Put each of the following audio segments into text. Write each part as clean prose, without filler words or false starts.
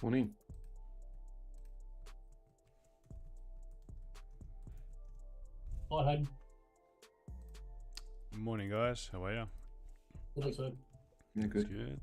Morning. Hi, Hayden. Morning, guys. How are you? Thanks, mate. Yeah, That's good. good.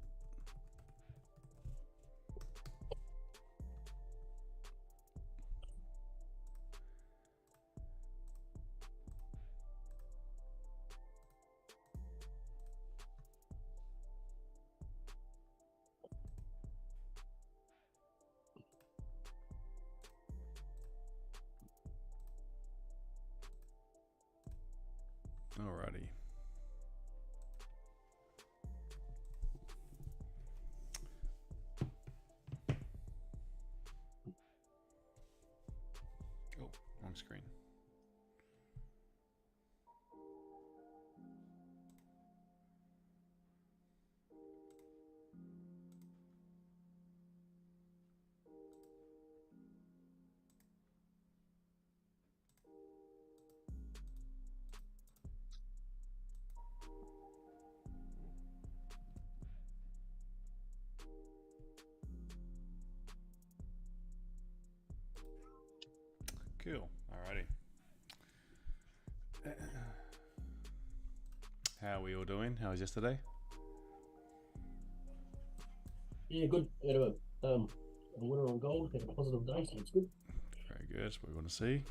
Alrighty. Oh, wrong screen. Cool. Alrighty. How are we all doing? How was yesterday? Yeah, good. Had a winner on gold. Had a positive day, so it's good. Very good. That's what we want to see.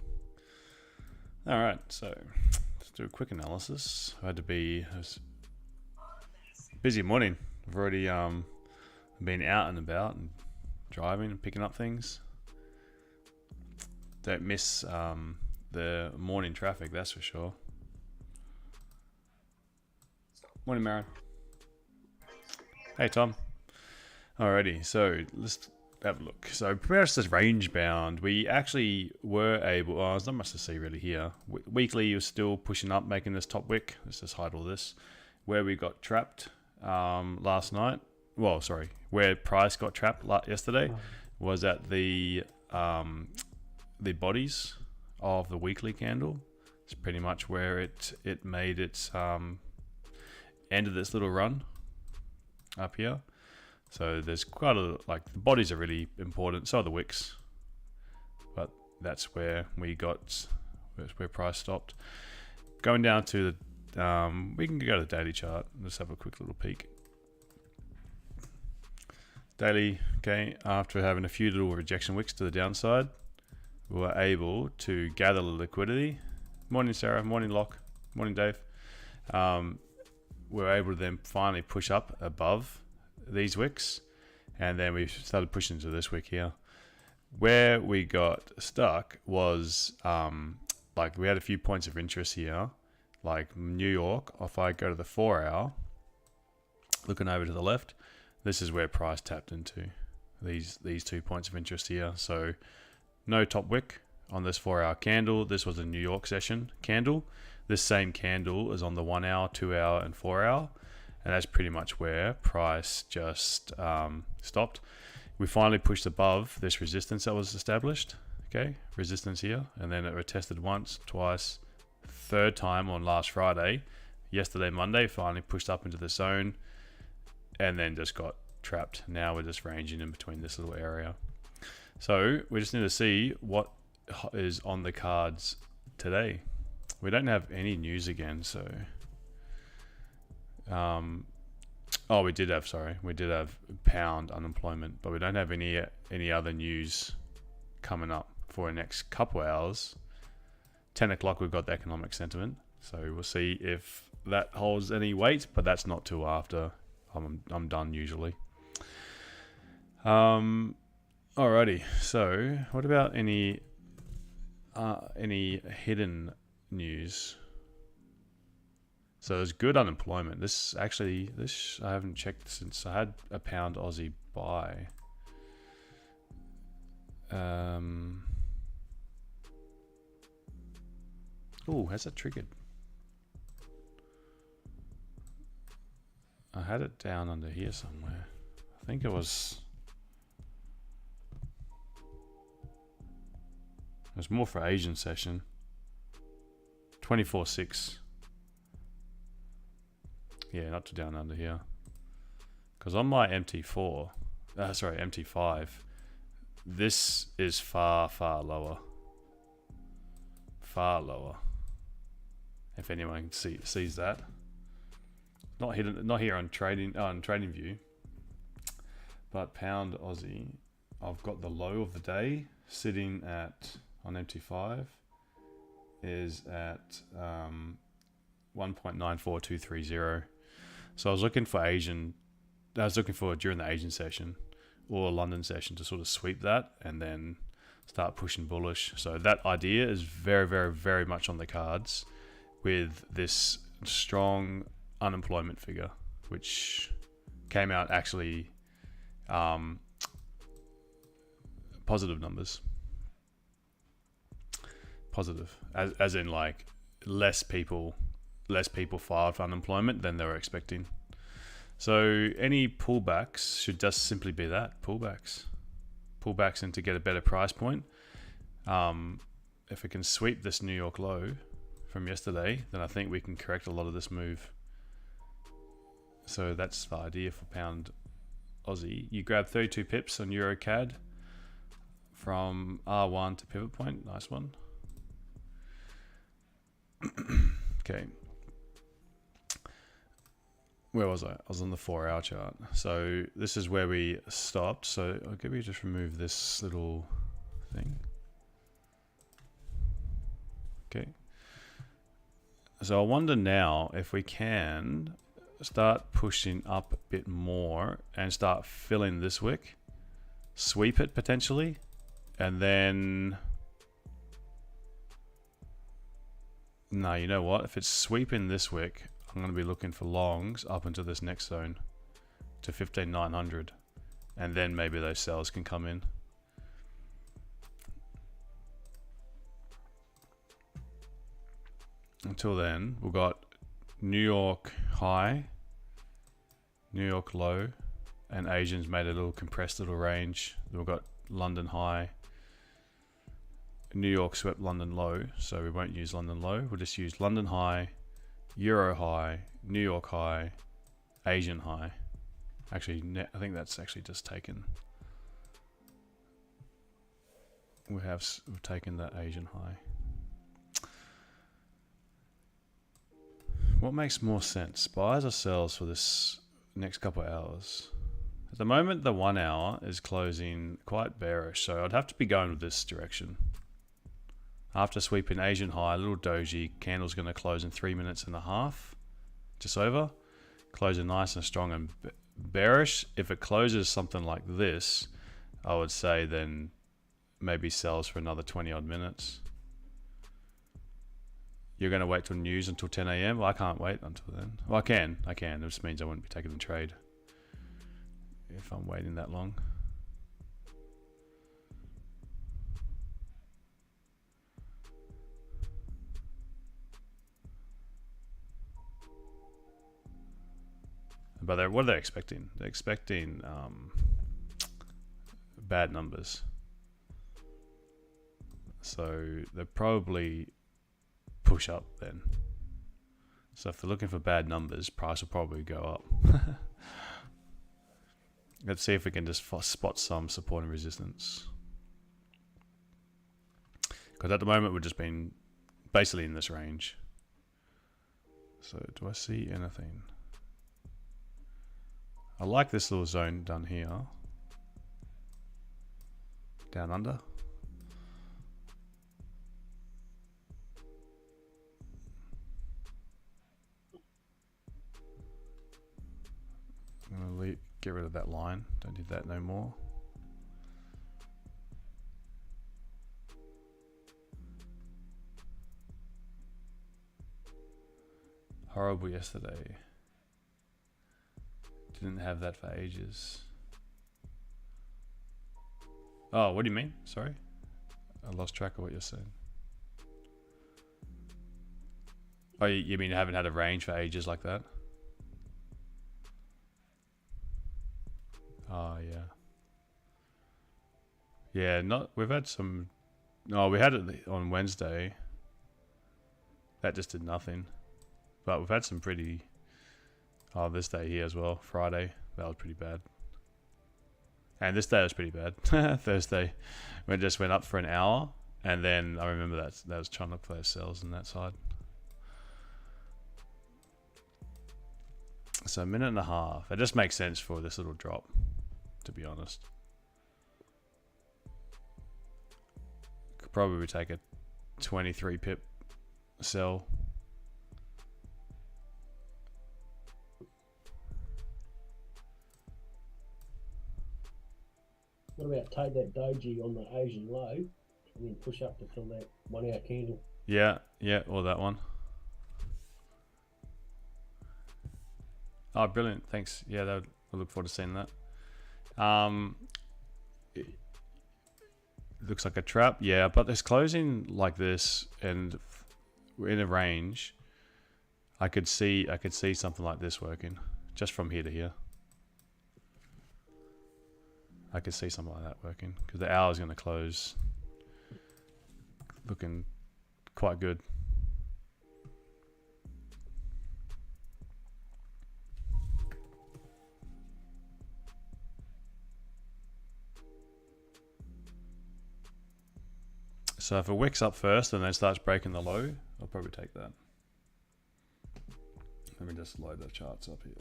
Alright, so let's do a quick analysis. I had to be a busy morning. I've already been out and about and driving and picking up things. Don't miss the morning traffic, that's for sure. Morning, Marin. Hey, Tom. Alrighty, so let's have a look. So primarily says range bound. We actually were able, well, there's not much to see really here. Weekly, you're still pushing up, making this top wick. Let's just hide all this. Where we got trapped last night, well, sorry, where price got trapped yesterday was at the bodies of the weekly candle. It's pretty much where it made its end of this little run up here. So there's quite a, like, the bodies are really important, so are the wicks, but that's where we got, that's where price stopped. Going down to the we can go to the daily chart. Let's have a quick little peek. Daily, okay, after having a few little rejection wicks to the downside, we were able to gather the liquidity. Morning, Sarah. Morning, Locke. Morning, Dave. We were able to then finally push up above these wicks, and then we started pushing into this wick here. Where we got stuck was like we had a few points of interest here, like New York. If I go to the 4 hour, looking over to the left, this is where price tapped into these 2 points of interest here. So no top wick on this 4 hour candle. This was a New York session candle. This same candle is on the 1 hour, 2 hour, and 4 hour. And that's pretty much where price just stopped. We finally pushed above this resistance that was established. Okay, resistance here. And then it retested once, twice, third time on last Friday. Yesterday, Monday, finally pushed up into the zone and then just got trapped. Now we're just ranging in between this little area. So we just need to see what is on the cards today. We don't have any news again, so oh, we did have pound unemployment, but we don't have any other news coming up for the next couple hours. 10 o'clock we've got the economic sentiment, so we'll see if that holds any weight, but that's not till after I'm done usually. Alrighty, so what about any hidden news? So there's good unemployment. This I haven't checked since I had a pound Aussie buy. Oh, has it triggered? I had it down under here somewhere. I think it was more for Asian session. 24.6. Yeah, not to down under here. Because on my MT5, this is far, far lower. Far lower. If anyone sees that. Not here on TradingView. But pound Aussie, I've got the low of the day sitting at, on MT5, is at 1.94230. So I was looking for during the Asian session or London session to sort of sweep that and then start pushing bullish. So that idea is very, very, very much on the cards with this strong unemployment figure, which came out actually positive numbers. Positive, as in like less people filed for unemployment than they were expecting. So any pullbacks should just simply be that, pullbacks and to get a better price point. If we can sweep this New York low from yesterday, then I think we can correct a lot of this move. So that's the idea for pound Aussie. You grab 32 pips on Euro CAD from R1 to pivot point. Nice one. Okay. Where was I? I was on the 4-hour chart. So this is where we stopped. So I'll give you just remove this little thing. Okay. So I wonder now if we can start pushing up a bit more and start filling this wick, sweep it potentially, and then no, you know what? If it's sweeping this wick, I'm going to be looking for longs up into this next zone to 15,900, and then maybe those sells can come in. Until then, we've got New York high, New York low, and Asians made a little compressed little range. We've got London high, New York swept London low, so we won't use London low. We'll just use London high, Euro high, New York high, Asian high. Actually, I think that's actually just taken. We've taken that Asian high. What makes more sense, buys or sells for this next couple of hours? At the moment, the 1 hour is closing quite bearish, so I'd have to be going with this direction. After sweeping Asian high, a little doji, candle's going to close in 3.5 minutes, just over. Closing nice and strong and bearish. If it closes something like this, I would say then maybe sells for another 20 odd minutes. You're going to wait till news until 10 a.m? Well, I can't wait until then. Well, I can. It just means I wouldn't be taking the trade if I'm waiting that long. But what are they expecting? They're expecting bad numbers. So they're probably push up then. So if they're looking for bad numbers, price will probably go up. Let's see if we can just spot some support and resistance. Because at the moment we've just been basically in this range. So do I see anything? I like this little zone down here. Down under. I'm going to get rid of that line. Don't need that no more. Horrible yesterday. Didn't have that for ages. Oh, what do you mean? Sorry. I lost track of what you're saying. Oh, you mean you haven't had a range for ages like that? Oh, yeah. Yeah, we've had some... No, we had it on Wednesday. That just did nothing. But we've had some pretty... Oh, this day here as well. Friday. That was pretty bad. And this day was pretty bad. Thursday, we just went up for an hour, and then I remember that was trying to look for those sells on that side. So a minute and a half. It just makes sense for this little drop, to be honest. Could probably take a 23 pip sell. What about take that doji on the Asian low and then push up to fill that 1 hour candle? Yeah, or that one. Oh, brilliant. Thanks. Yeah, we'll look forward to seeing that. It looks like a trap. Yeah, but this closing like this and we're in a range. I could see something like this working just from here to here. I could see something like that working because the hour is going to close looking quite good. So if it wicks up first and then starts breaking the low, I'll probably take that. Let me just load the charts up here.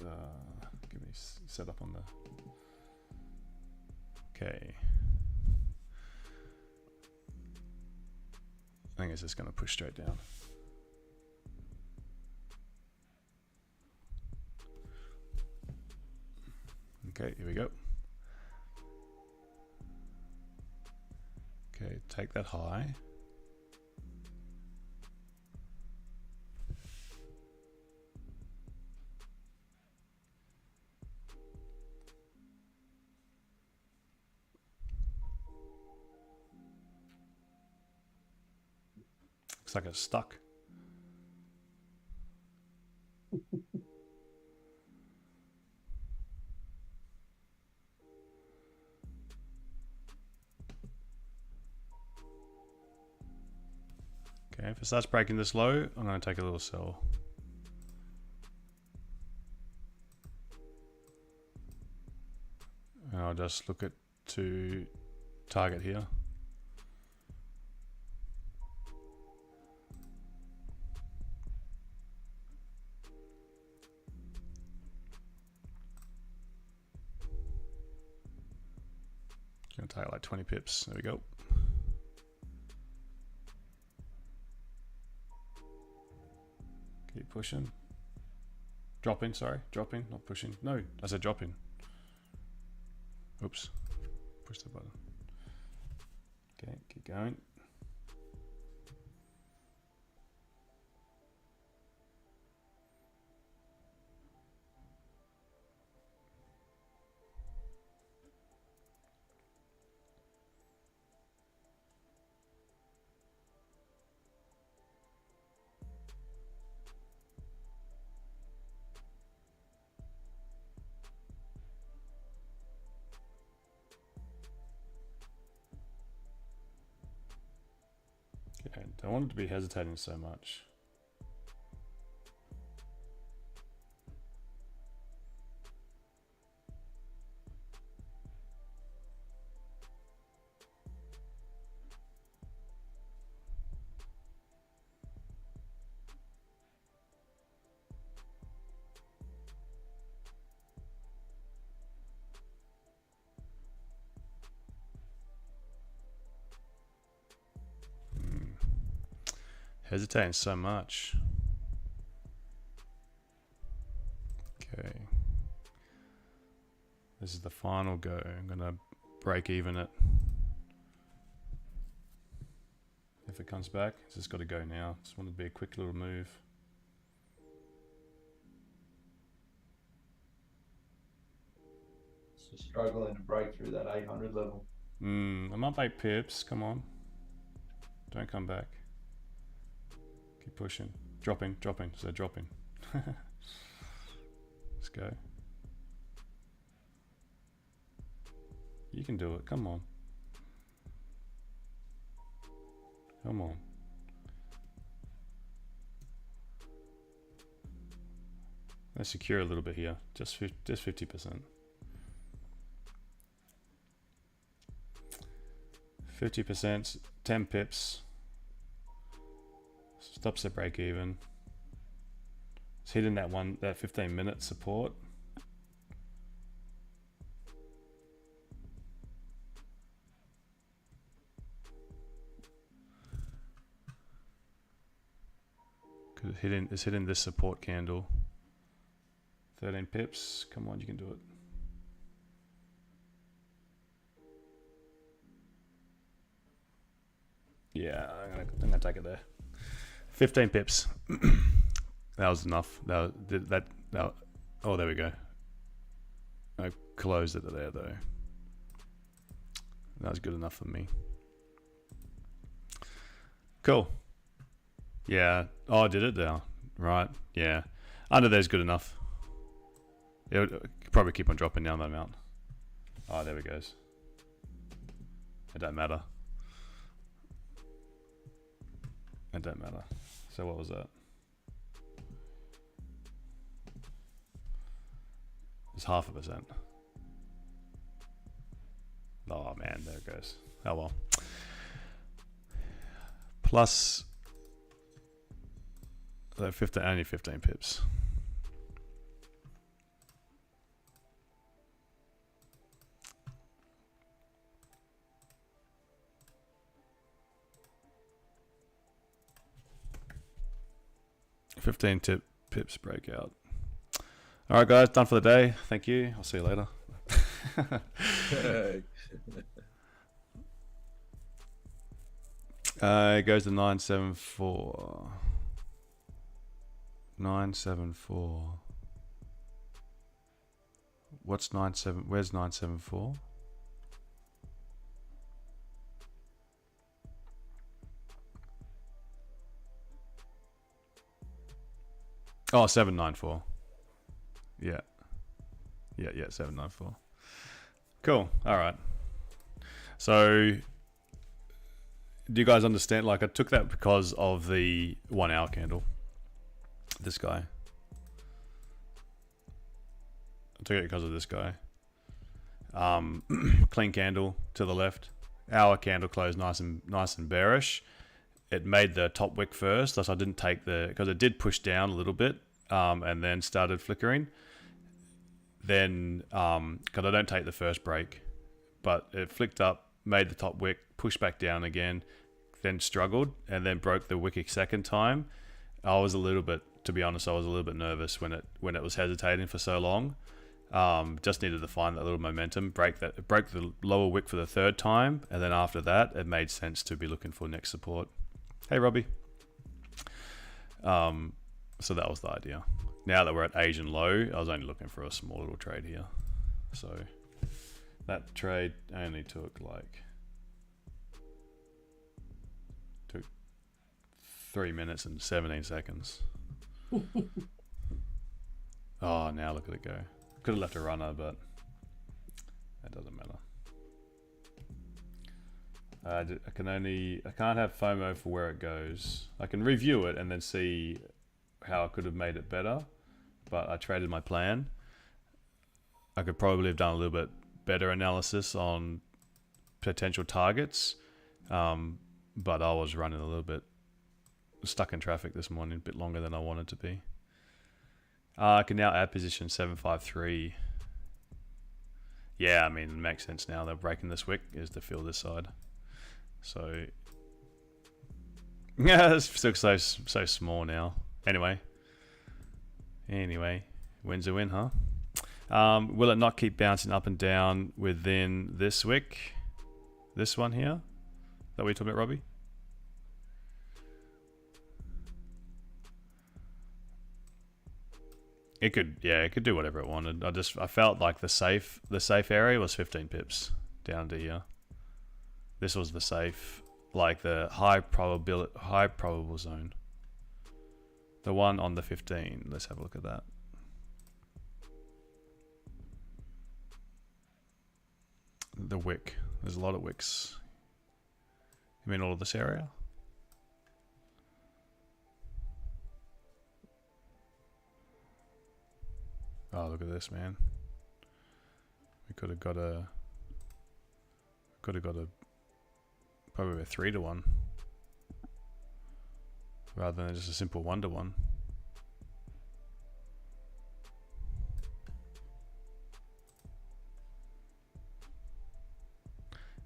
Give me set up on the... Okay. I think it's just going to push straight down. Okay, here we go. Okay, take that high. Looks like it's stuck. Okay, if it starts breaking this low, I'm going to take a little sell. And I'll just look at to target here. Gonna take like 20 pips. There we go. Keep pushing. Dropping, sorry. Dropping, not pushing. No, I said dropping. Oops. Push the button. Okay, keep going. Okay, don't want it to be hesitating so much. Hesitating so much. Okay. This is the final go. I'm gonna break even it. If it comes back, it's just got to go now. Just want it to be a quick little move. So struggling to break through that 800 level. I'm up 8 pips. Come on. Don't come back. Keep pushing. Dropping. So dropping. Let's go. You can do it. Come on. Come on. Let's secure a little bit here. Just 50%. 50%, 10 pips. Stops the break even. It's hitting that 15-minute support. It's hitting this support candle. 13 pips. Come on, you can do it. Yeah, I'm gonna take it there. 15 pips. That was enough. Oh, there we go. I closed it there though. That was good enough for me. Cool. Yeah. Oh, I did it now. Right. Yeah. Under there's good enough. It'll probably keep on dropping down that amount. Oh, there it goes. It don't matter. It don't matter. So what was that? It's 0.5%. Oh man, there it goes. Oh well. Plus 15, only 15 pips. Pips breakout. All right, guys, done for the day. Thank you. I'll see you later. It goes to 974. 974. What's 97? Where's 974? Oh, 794. Yeah. Yeah, 794. Cool. All right. So, do you guys understand? Like, I took that because of the 1 hour candle. This guy. I took it because of this guy. Clean candle to the left. Hour candle closed nice and bearish. It made the top wick first, thus I didn't take because it did push down a little bit, and then started flickering. Then, because I don't take the first break, but it flicked up, made the top wick, pushed back down again, then struggled, and then broke the wick a second time. I was a little bit, to be honest, I was a little bit nervous when it was hesitating for so long. Just needed to find that little momentum, broke the lower wick for the third time, and then after that, it made sense to be looking for next support. Hey, Robbie. So that was the idea. Now that we're at Asian low, I was only looking for a small little trade here. So that trade only took 3 minutes and 17 seconds. Oh, now look at it go. Could have left a runner, but that doesn't matter. I can't have FOMO for where it goes. I can review it and then see how I could have made it better, but I traded my plan. I could probably have done a little bit better analysis on potential targets, but I was running a little bit stuck in traffic this morning, a bit longer than I wanted to be. I can now add position 753. Yeah, I mean, it makes sense now. They're breaking this wick is to fill this side. So yeah, it's still so small now. Anyway, win's a win, huh? Will it not keep bouncing up and down within this wick? This one here that we talked about, Robbie? It could do whatever it wanted. I felt like the safe area was 15 pips down to here. This was the safe, like the high probable zone. The one on the 15. Let's have a look at that. The wick. There's a lot of wicks. You mean all of this area? Oh, look at this, man. We could have got a probably a 3 to 1 rather than just a simple 1 to 1.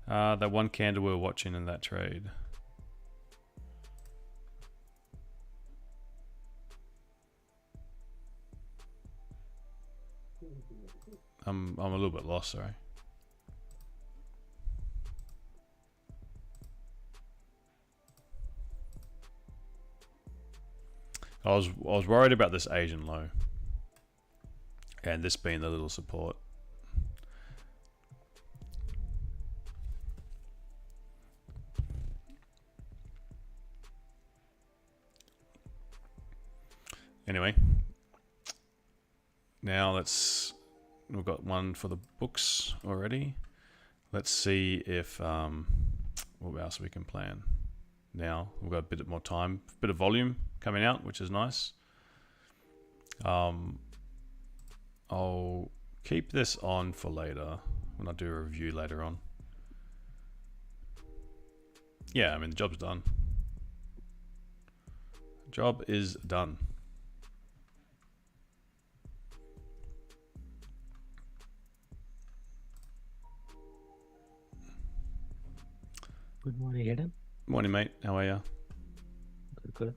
That one candle we were watching in that trade. I'm a little bit lost, sorry. I was worried about this Asian low, and this being the little support. Anyway, now we've got one for the books already. Let's see if what else we can plan. Now we've got a bit more time, a bit of volume coming out, which is nice. I'll keep this on for later when I do a review later on. Yeah, I mean the job's done. Job is done. Good morning, Adam. Morning, mate. How are you? Good, good.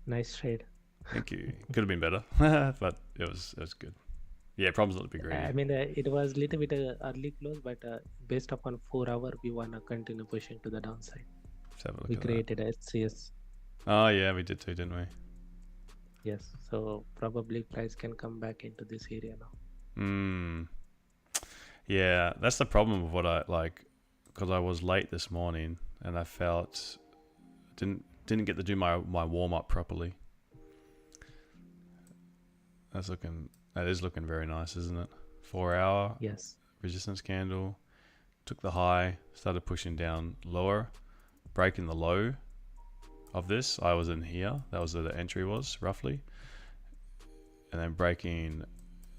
Nice trade. Thank you. Could have been better, but it was good. Yeah, problems not to be greedy. I mean, it was little bit early close, but based upon 4 hour, we wanna continue pushing to the downside. Let's have a look We at created a HCS. that. Oh yeah, we did too, didn't we? Yes, so probably price can come back into this area now. Yeah, that's the problem with what I like, because I was late this morning and I felt didn't get to do my warm up properly. That is looking very nice, isn't it? 4 hour Yes. resistance candle, took the high, started pushing down lower, breaking the low of this. I was in here, that was where the entry was roughly, and then breaking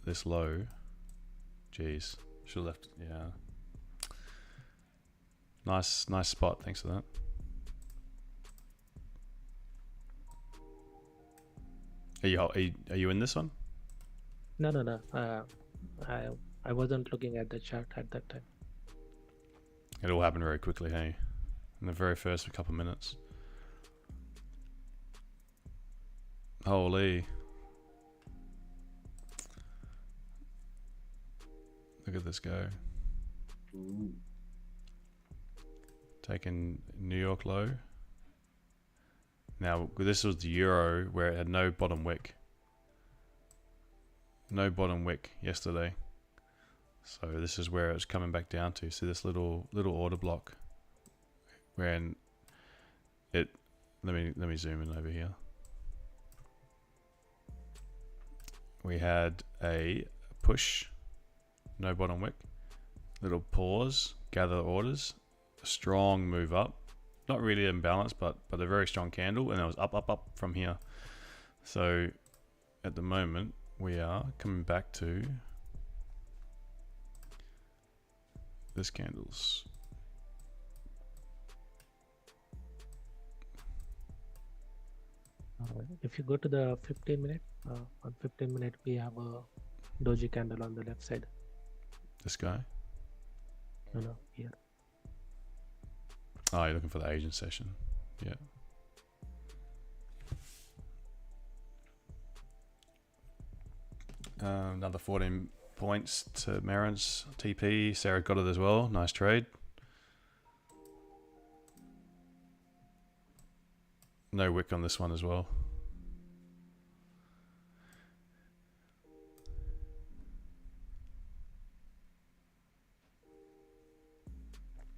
this low. Jeez, should have left. Yeah, nice spot. Thanks for that. Are you in this one? No. I wasn't looking at the chart at that time. It all happened very quickly, hey? In the very first couple of minutes. Holy. Look at this go. Ooh. Taking New York low. Now, this was the euro where it had no bottom wick. No bottom wick yesterday. So this is where it's coming back down to. See this little order block. When it let me zoom in over here. We had a push, no bottom wick, little pause, gather orders, a strong move up, not really imbalanced, but a very strong candle, and it was up from here. So at the moment we are coming back to this candles. If you go to the 15 minute, on 15 minute we have a doji candle on the left side. This guy. No, here. Oh, you're looking for the Asian session. Yeah. Another 14 points to Marin's TP. Sarah got it as well. Nice trade. No wick on this one as well.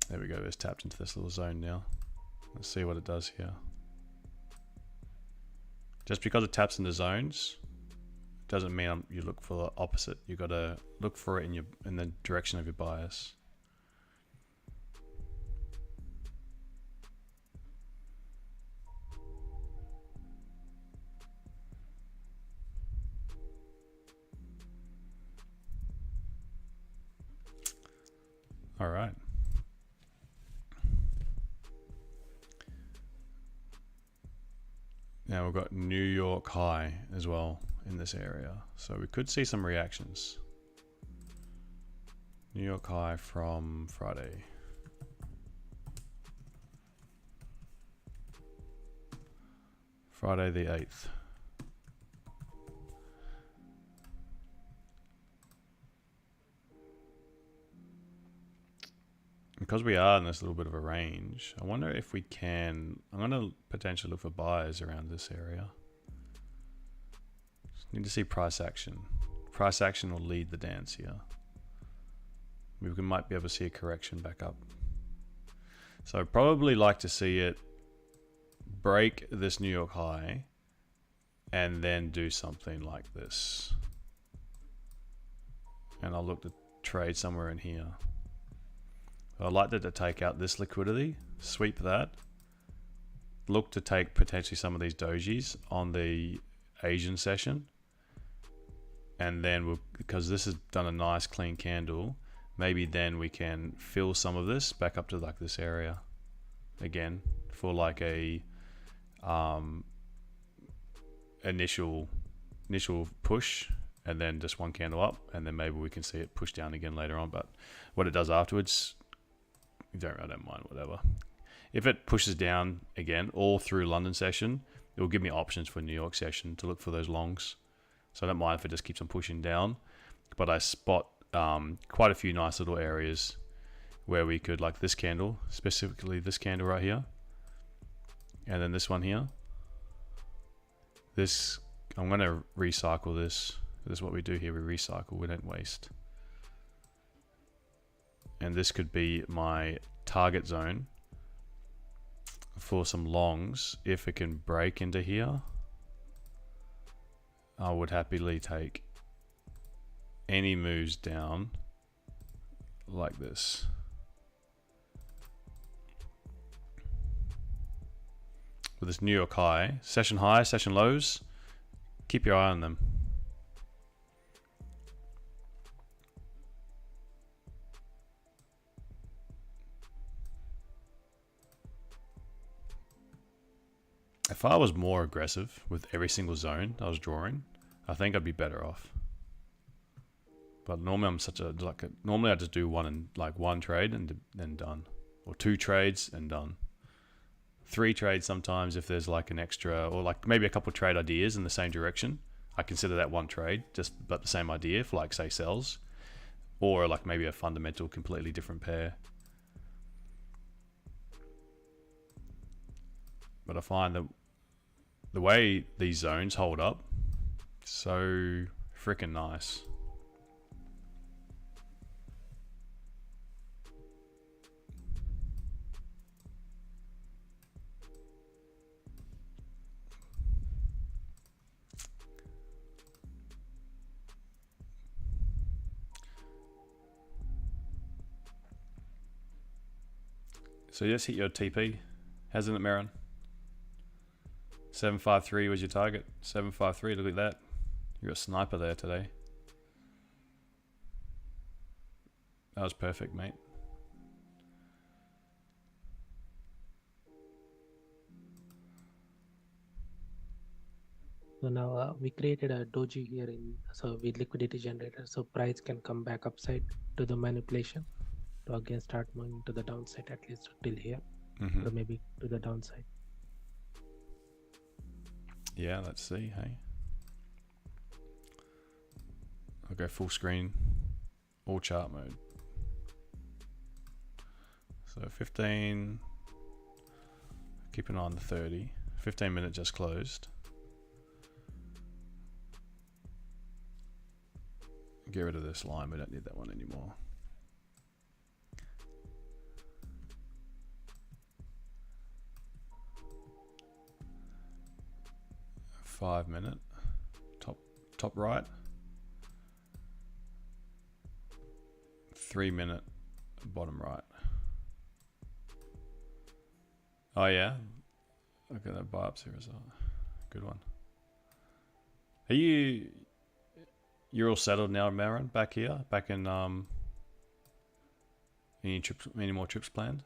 There we go. It's tapped into this little zone now. Let's see what it does here. Just because it taps into zones doesn't mean you look for the opposite. You got to look for it in the direction of your bias. All right. Now we've got New York high as well in this area. So we could see some reactions. New York high from Friday. Friday the 8th. Because we are in this little bit of a range, I wonder if we can, I'm going to potentially look for buyers around this area. Just need to see price action. Price action will lead the dance here. We might be able to see a correction back up. So I'd probably like to see it break this New York high and then do something like this. And I'll look to trade somewhere in here. I'd like to take out this liquidity, sweep that, look to take potentially some of these dojis on the Asian session, and then because this has done a nice clean candle, maybe then we can fill some of this back up to like this area again for like a initial push, and then just one candle up, and then maybe we can see it push down again later on. But what it does afterwards, I don't mind, whatever. If it pushes down again all through London session, it will give me options for New York session to look for those longs. So I don't mind if it just keeps on pushing down, but I spot quite a few nice little areas where we could, like this candle, specifically this candle right here, and then this one here. This, I'm going to recycle this. This is what we do here, we recycle, we don't waste. And this could be my target zone for some longs. If it can break into here, I would happily take any moves down like this. With this New York high, session lows, keep your eye on them. If I was more aggressive with every single zone I was drawing, I think I'd be better off. But normally I'm normally I just do one trade and then done, or 2 trades and done. 3 trades sometimes if there's like an extra, or like maybe a couple trade ideas in the same direction. I consider that one trade, but the same idea for like say sells, or like maybe a fundamental completely different pair. But I find that the way these zones hold up, so freaking nice. So you just hit your TP, hasn't it, Marin? 753 was your target. 753, look at that. You're a sniper there today. That was perfect, mate. So now we created a doji here with liquidity generator, so price can come back upside to the manipulation to again start moving to the downside, at least till here, or maybe to the downside. Yeah, let's see, hey. I'll go full screen, all chart mode. So 15, keep an eye on the 30, 15 minute just closed. Get rid of this line, we don't need that one anymore. Five minute, top right. 3 minute, bottom right. Oh yeah, look at that biopsy result. Good one. Are you're all settled now, Marin? Back here, back in any more trips planned?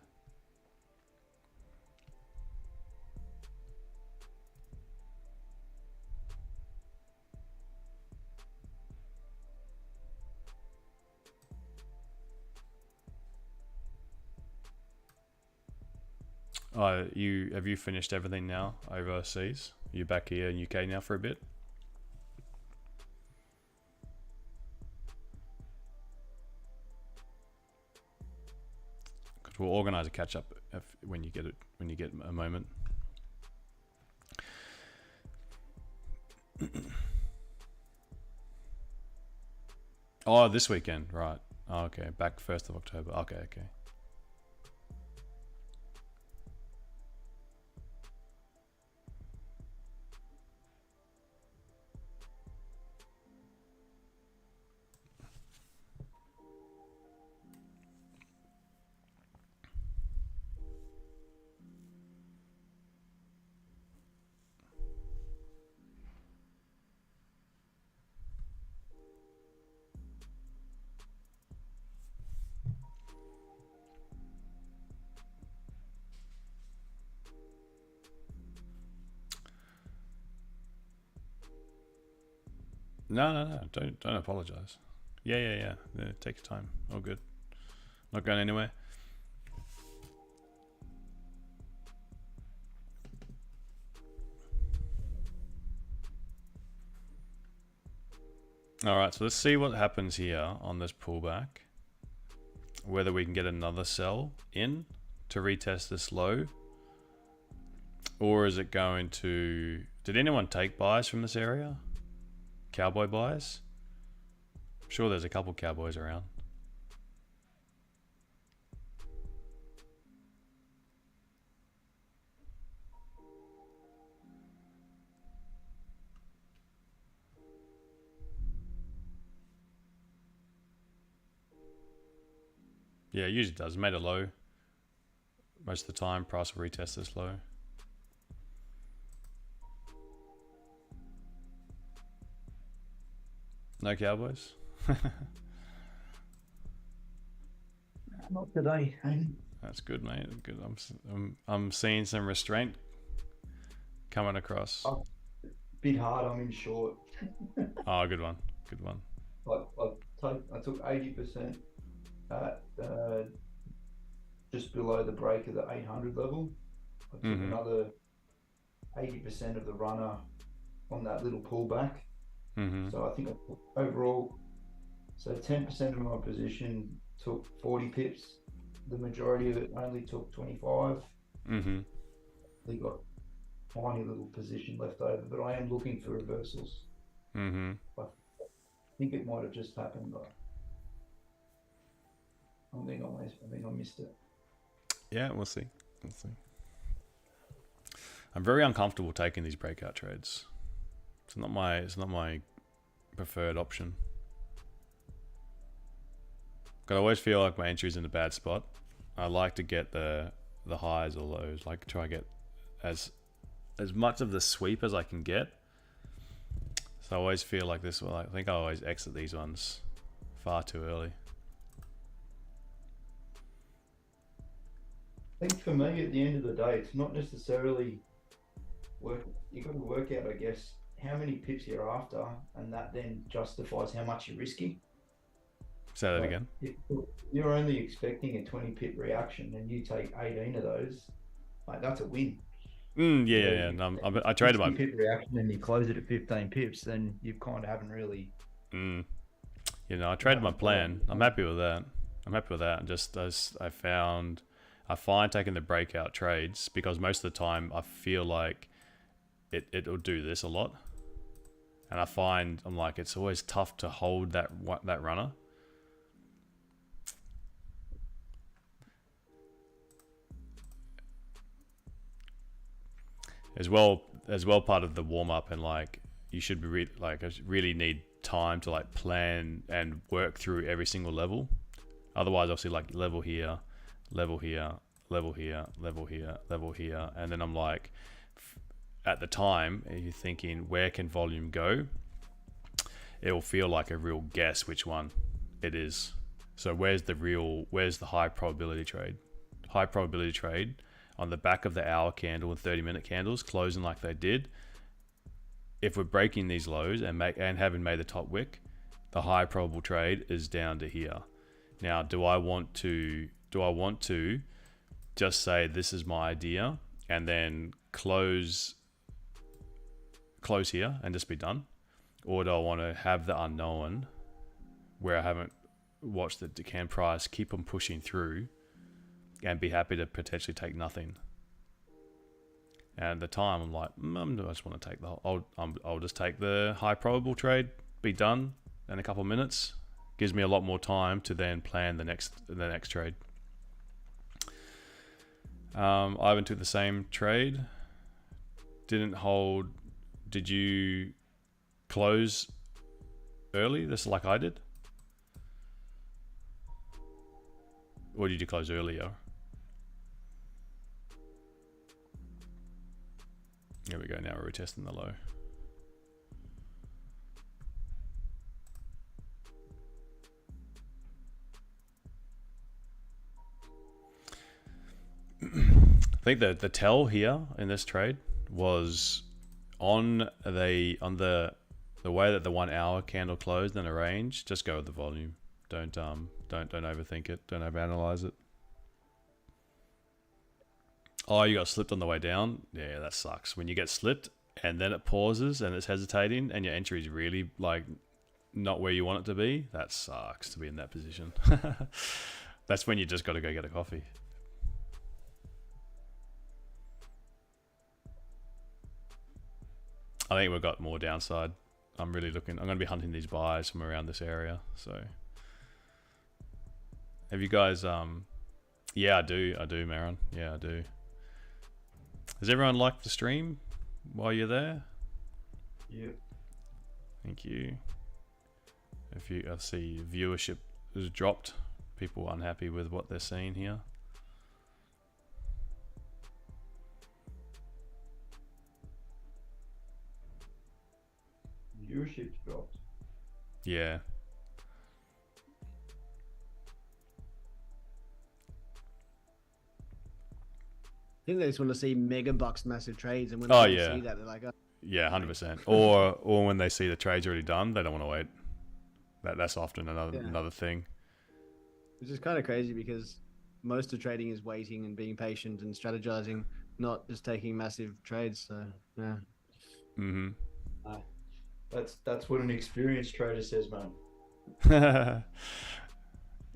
have you finished everything now overseas? You're back here in UK now for a bit? Because we'll organise a catch up when you get a moment. Oh, this weekend, right? Oh, okay, back 1st of October. Okay. No. Don't apologize. Yeah. Take your time. All good. Not going anywhere. All right, so let's see what happens here on this pullback. Whether we can get another sell in to retest this low, or is it going to... Did anyone take buys from this area? Cowboy buys? I'm sure there's a couple cowboys around. Yeah, it usually does. Made a low. Most of the time, price will retest this low. No cowboys? Not today. That's good, mate. Good. I'm seeing some restraint coming across. Oh, bit hard. I'm in short. Oh, good one. Good one. I took 80% at just below the break of the 800 level. I took another 80% of the runner on that little pullback. So I think overall, so 10% of my position took 40 pips. The majority of it only took 25. We got tiny little position left over, but I am looking for reversals. I think it might have just happened, but I think I missed it. Yeah, we'll see. I'm very uncomfortable taking these breakout trades. It's not my preferred option. I always feel like my entry's in a bad spot. I like to get the highs or lows. Like try to get as much of the sweep as I can get. So I always feel like this. Well, I think I always exit these ones far too early. I think for me, at the end of the day, it's not necessarily work. You got to work out, I guess, how many pips you're after, and that then justifies how much you're risking. Say that again. If you're only expecting a 20 pip reaction and you take 18 of those, like that's a win. Yeah. No, I traded my pip reaction and you close it at 15 pips, then you kind of haven't really. I traded my plan. I'm happy with that. Just as I find taking the breakout trades, because most of the time I feel like it'll do this a lot, and I'm like it's always tough to hold that runner. As well, part of the warm up, and like you should be I really need time to like plan and work through every single level. Otherwise, obviously, like level here, level here, level here, level here, level here, and then I'm like, at the time, you're thinking, where can volume go? It will feel like a real guess which one it is. So where's the high probability trade? High probability trade on the back of the hour candle and 30-minute candles closing like they did. If we're breaking these lows and having made the top wick, the high probable trade is down to here. Now, do I want to just say this is my idea and then close here and just be done? Or do I want to have the unknown where I haven't watched the decant price keep on pushing through and be happy to potentially take nothing? And at the time, I'm like, I just want to take I'll just take the high probable trade, be done in a couple of minutes. Gives me a lot more time to then plan the next trade. Ivan took the same trade, didn't hold. Did you close early, just like I did? Or did you close earlier? There we go, now we're retesting the low. I think the tell here in this trade was on the way that the 1 hour candle closed in a range. Just go with the volume. Don't overthink it. Don't overanalyze it. Oh, you got slipped on the way down. Yeah, that sucks. When you get slipped and then it pauses and it's hesitating and your entry is really like not where you want it to be, that sucks to be in that position. That's when you just got to go get a coffee. I think we've got more downside. I'm going to be hunting these buys from around this area. So have you guys, yeah, I do, Maron. Yeah, I do. Does everyone like the stream while you're there? Yep. Thank you. I see viewership has dropped. People unhappy with what they're seeing here. Viewership's dropped. Yeah. I think they just want to see mega bucks, massive trades, and when they see that, they're like, oh. Yeah, 100%. Or when they see the trade's already done, they don't want to wait. That's often another thing. Which is kind of crazy because most of trading is waiting and being patient and strategizing, not just taking massive trades. So yeah. Mm-hmm. That's what an experienced trader says, man.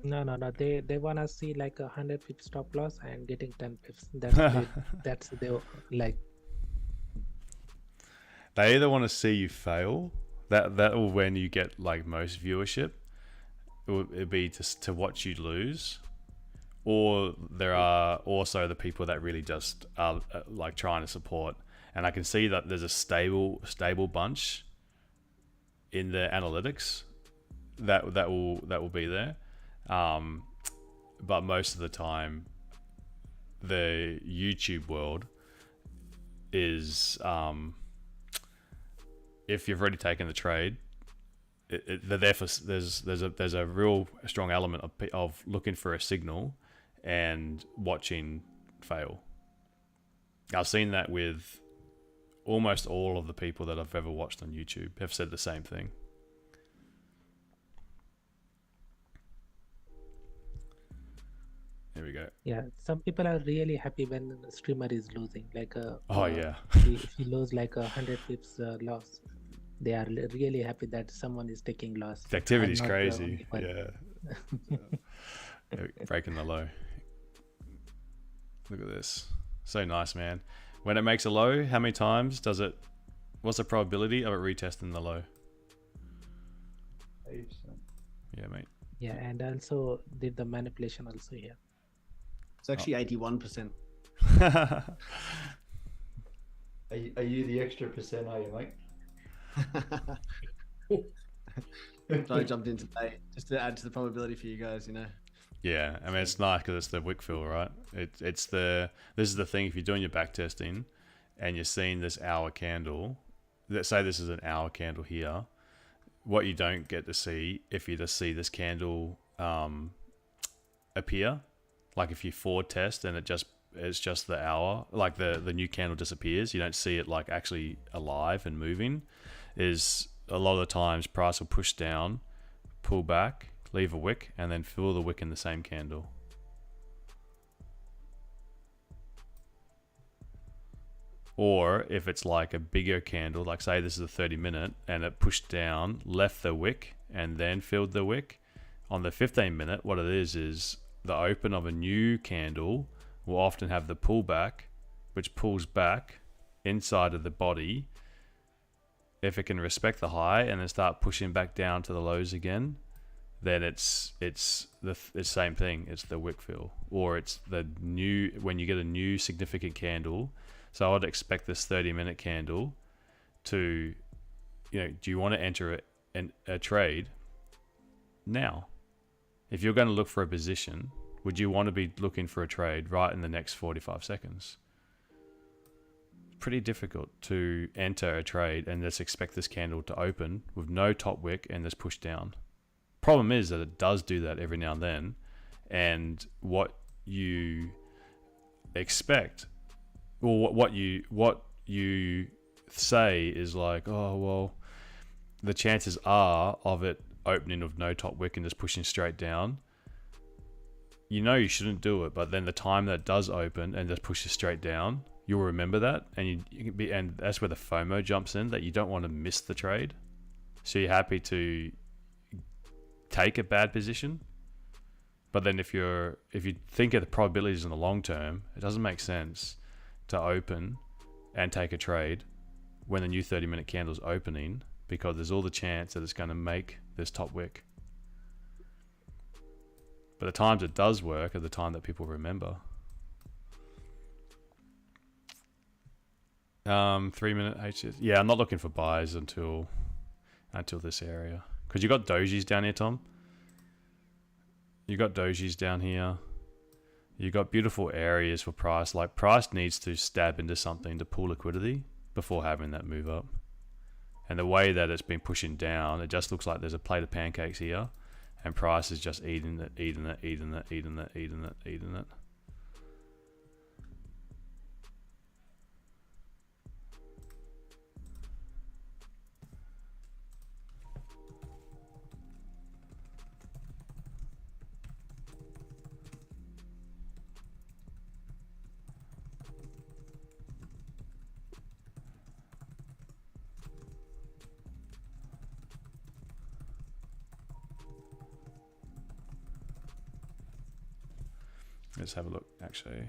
No. They wanna see like 100 pips stop loss and getting 10 pips. That's they like. They either want to see you fail. That will when you get like most viewership. It'd be to watch you lose, or there are also the people that really just are like trying to support. And I can see that there's a stable bunch in the analytics that will be there. But most of the time, the YouTube world is if you've already taken the trade, they're there for. There's a real strong element of looking for a signal and watching fail. I've seen that with almost all of the people that I've ever watched on YouTube have said the same thing. There we go. Yeah, some people are really happy when the streamer is losing. Like yeah. if you lose like 100 pips loss, they are really happy that someone is taking loss. The activity's crazy. Yeah. Breaking the low. Look at this. So nice, man. When it makes a low, how many times does it? What's the probability of it retesting the low? 8%. Yeah, mate. Yeah, and also did the manipulation also here. It's actually 81%. Are you the extra percent, are you, mate? So I jumped in today just to add to the probability for you guys, you know. Yeah, I mean it's nice because it's the wick fill, right? This is the thing. If you're doing your back testing and you're seeing this hour candle, let's say this is an hour candle here. What you don't get to see if you just see this candle appear, like if you forward test and it's just the hour, like the new candle disappears, you don't see it like actually alive and moving. Is a lot of the times price will push down, pull back, leave a wick, and then fill the wick in the same candle. Or if it's like a bigger candle, like say this is a 30 minute and it pushed down, left the wick and then filled the wick. On the 15 minute, what it is the open of a new candle will often have the pullback, which pulls back inside of the body. If it can respect the high and then start pushing back down to the lows again, then it's the same thing. It's the wick fill, or it's the new, when you get a new significant candle. So I would expect this 30-minute candle to, do you want to enter a trade now? If you're going to look for a position, would you want to be looking for a trade right in the next 45 seconds? Pretty difficult to enter a trade and just expect this candle to open with no top wick and just push down. Problem is that it does do that every now and then, and what you expect, or what you say is like, oh well, the chances are of it opening with no top wick and just pushing straight down. You shouldn't do it, but then the time that it does open and just pushes straight down, you'll remember that, and that's where the FOMO jumps in, that you don't want to miss the trade. So you're happy to take a bad position, but then if you think of the probabilities in the long term, it doesn't make sense to open and take a trade when the new 30-minute candle is opening, because there's all the chance that it's going to make this top wick. But the times it does work are the time that people remember. 3-minute HS. Yeah, I'm not looking for buys until this area, because you got dojis down here, Tom. You got dojis down here. You got beautiful areas for price. Like, price needs to stab into something to pull liquidity before having that move up. And the way that it's been pushing down, it just looks like there's a plate of pancakes here, and price is just eating it. Let's have a look, actually.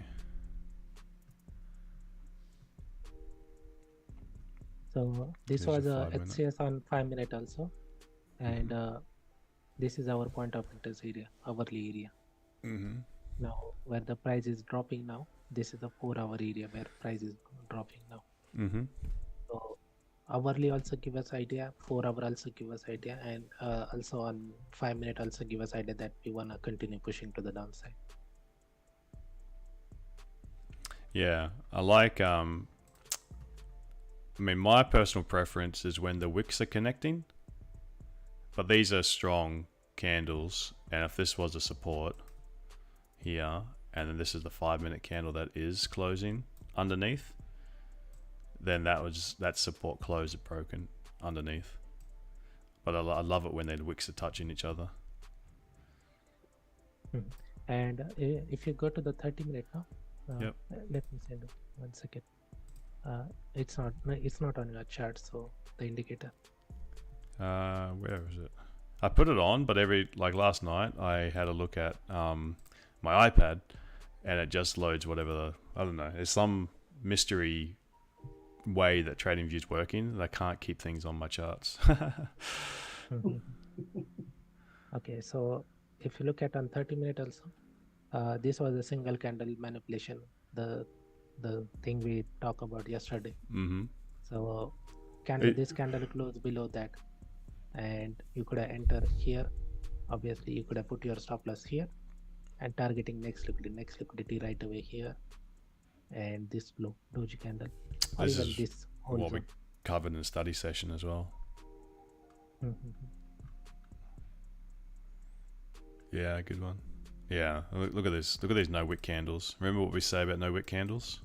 So this Here's was your a 5-minute. HCS on 5-minute also, and this is our point of interest area, hourly area. Mm-hmm. Now where the price is dropping now, this is the 4-hour area where price is dropping now. Mm-hmm. So hourly also give us idea, 4-hour also give us idea, and also on 5-minute also give us idea that we wanna continue pushing to the downside. Yeah, I like, my personal preference is when the wicks are connecting, but these are strong candles, and if this was a support here, and then this is the 5-minute candle that is closing underneath, then that support close is broken underneath. But I love it when the wicks are touching each other. And if you go to the 30-minute now, Yep. let me send it 1 second. It's not on your chart, so the indicator. Where is it? I put it on, but last night I had a look at my iPad, and it just loads whatever I don't know. There's some mystery way that TradingView's working that I can't keep things on my charts. Okay, so if you look at on 30-minute also, this was a single candle manipulation, the thing we talked about yesterday. Mm-hmm. So this candle closed below that, and you could have entered here. Obviously you could have put your stop loss here and targeting next liquidity right away here, and this low doji candle, or This even is this what also. we covered in the study session as well. Yeah, good one. Yeah, look at this. Look at these no wick candles. Remember what we say about no wick candles?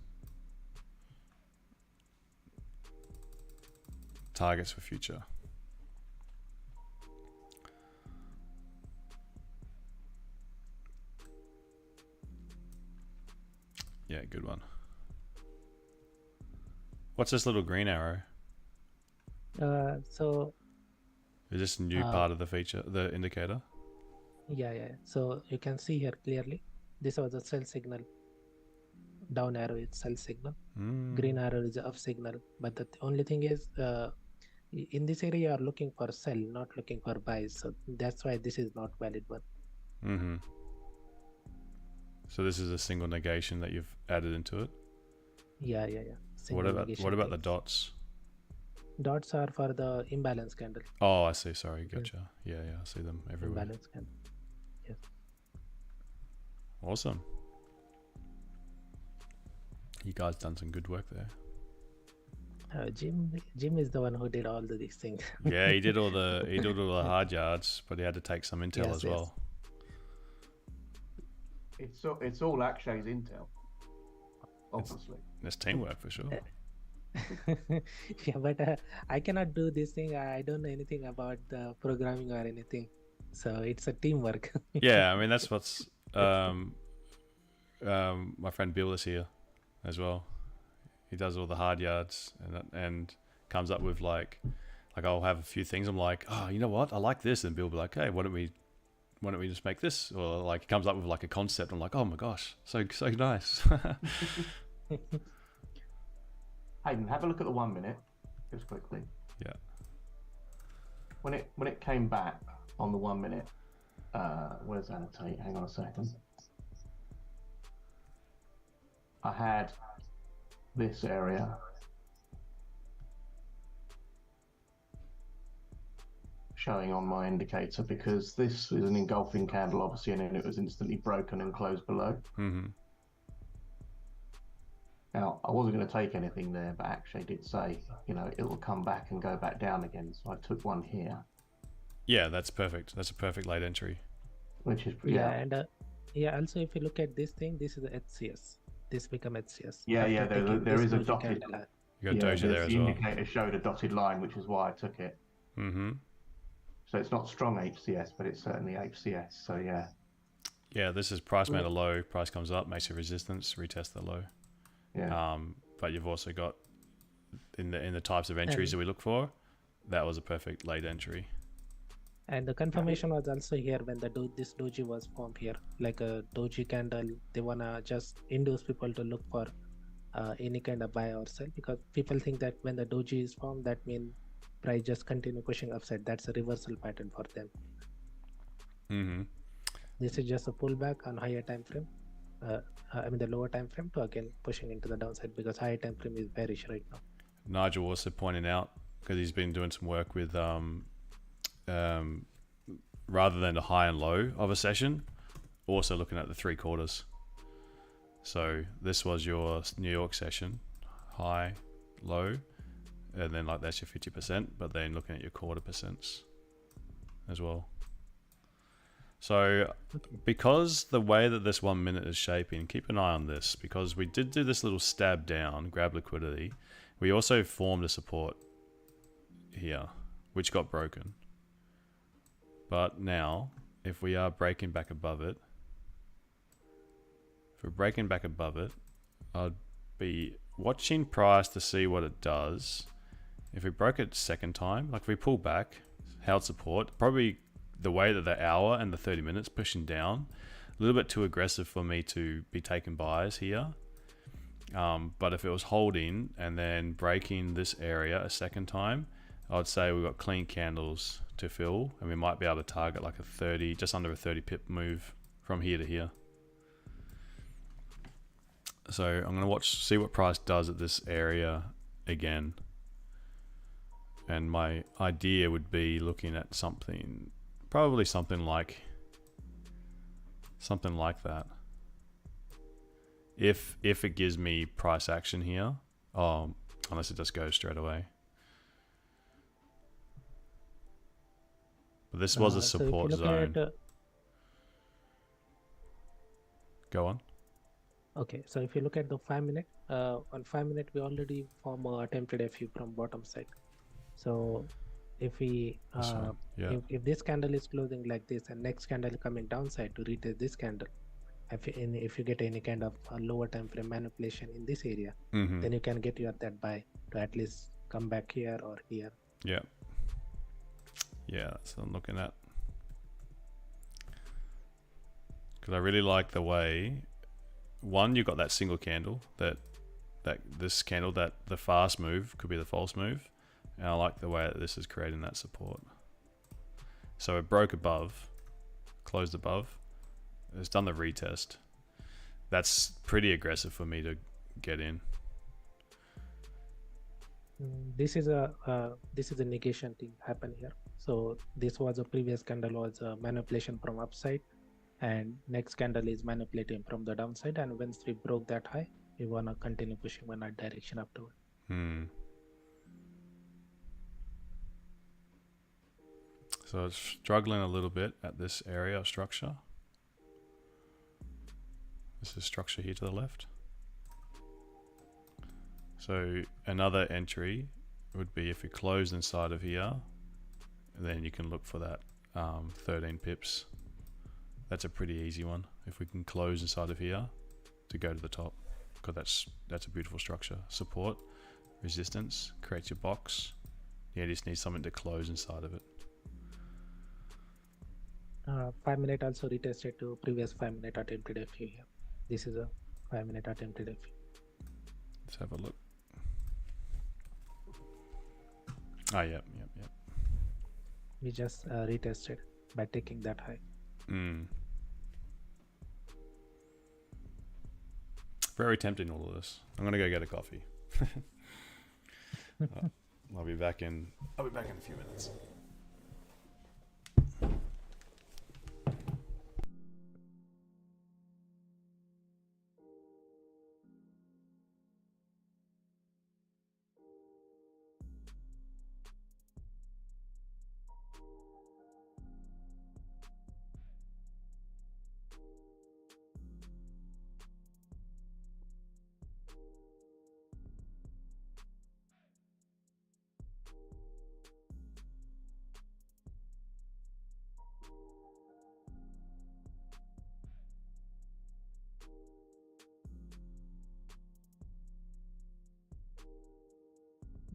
Targets for future. Yeah, good one. What's this little green arrow? So Is this a new part of the feature, the indicator? yeah. So you can see here clearly, this was a sell signal. Down arrow is sell signal. Green arrow is up signal. But the only thing is, in this area, you are looking for sell, not looking for buys. So that's why this is not valid one. So this is a single negation that you've added into it? Yeah. What about the dots? Dots are for the imbalance candle. Oh, I see. Sorry, gotcha. Yeah, I see them everywhere. Imbalance candle. Yes. Awesome. You guys done some good work there. Jim is the one who did all these things. Yeah, he did all the hard yards, but he had to take some intel as well. It's all Akshay's intel, obviously. It's teamwork for sure. Yeah, but I cannot do this thing. I don't know anything about the programming or anything, so it's a teamwork. Yeah, I mean that's what's. My friend Bill is here as well. He does all the hard yards and comes up with like I'll have a few things. I'm like, oh, you know what? I like this, and Bill will be like, hey, why don't we just make this? Or like he comes up with like a concept. I'm like, oh my gosh, so nice. Hayden, have a look at the 1 minute, just quickly. Yeah. When it came back on the 1 minute, where's annotate? Hang on a second. I had this area showing on my indicator because this is an engulfing candle, obviously, and then it was instantly broken and closed below. Now, I wasn't going to take anything there, but actually did say, it will come back and go back down again. So I took one here. Yeah, that's perfect. That's a perfect late entry. Which is and also if you look at this thing, this is the HCS. This become HCS. Yeah, there is a dotted. You got doji there as well. The indicator showed a dotted line, which is why I took it. So it's not strong HCS, but it's certainly HCS. So yeah. Yeah, this is price made a low. Price comes up, makes a resistance, retest the low. Yeah. But you've also got in the types of entries that we look for, that was a perfect late entry. And the confirmation was also here when this doji was formed here, like a doji candle. They wanna just induce people to look for any kind of buy or sell, because people think that when the doji is formed, that means price just continue pushing upside. That's a reversal pattern for them. This is just a pullback on higher time frame. The lower time frame to again pushing into the downside, because higher time frame is bearish right now. Nigel also pointing out, because he's been doing some work with rather than the high and low of a session, also looking at the 3 quarters. So this was your New York session, high, low, and then like that's your 50%, but then looking at your quarter percents as well. So because the way that this 1 minute is shaping, keep an eye on this, because we did do this little stab down, grab liquidity. We also formed a support here, which got broken. But now, if we are breaking back above it, I'd be watching price to see what it does. If we broke it second time, like if we pull back, held support, probably the way that the hour and the 30 minutes pushing down, a little bit too aggressive for me to be taking buys here. But if it was holding and then breaking this area a second time, I'd say we've got clean candles to fill, and we might be able to target like just under a 30 pip move from here to here. So I'm going to see what price does at this area again. And my idea would be looking at something, probably something like that. If it gives me price action here, unless it just goes straight away. But this was a support zone. Go on. Okay, so if you look at the 5 minute, on 5 minute we already form attempted FU from bottom side. So if we if this candle is closing like this and next candle coming downside to retest this candle, if you get any kind of lower time frame manipulation in this area, then you can get your that buy to at least come back here or here. Yeah. Yeah, that's what I'm looking at. Because I really like the way, one, you got that single candle, that the fast move could be the false move, and I like the way that this is creating that support. So it broke above, closed above, it's done the retest. That's pretty aggressive for me to get in. This is a negation thing happen here. So this was a previous candle was a manipulation from upside, and next candle is manipulating from the downside, and once we broke that high, we want to continue pushing in that direction upward. So it's struggling a little bit at this area of structure. This is structure here to the left. So another entry would be if we close inside of here, then you can look for that 13 pips. That's a pretty easy one. If we can close inside of here to go to the top, because that's a beautiful structure. Support, resistance, create your box. You just need something to close inside of it. 5 minute also retested to previous 5 minute attempted FU here. This is a 5 minute attempted FU. Let's have a look. Oh, yep. We just retested by taking that high. Very tempting, all of this. I'm gonna go get a coffee. I'll be back in a few minutes.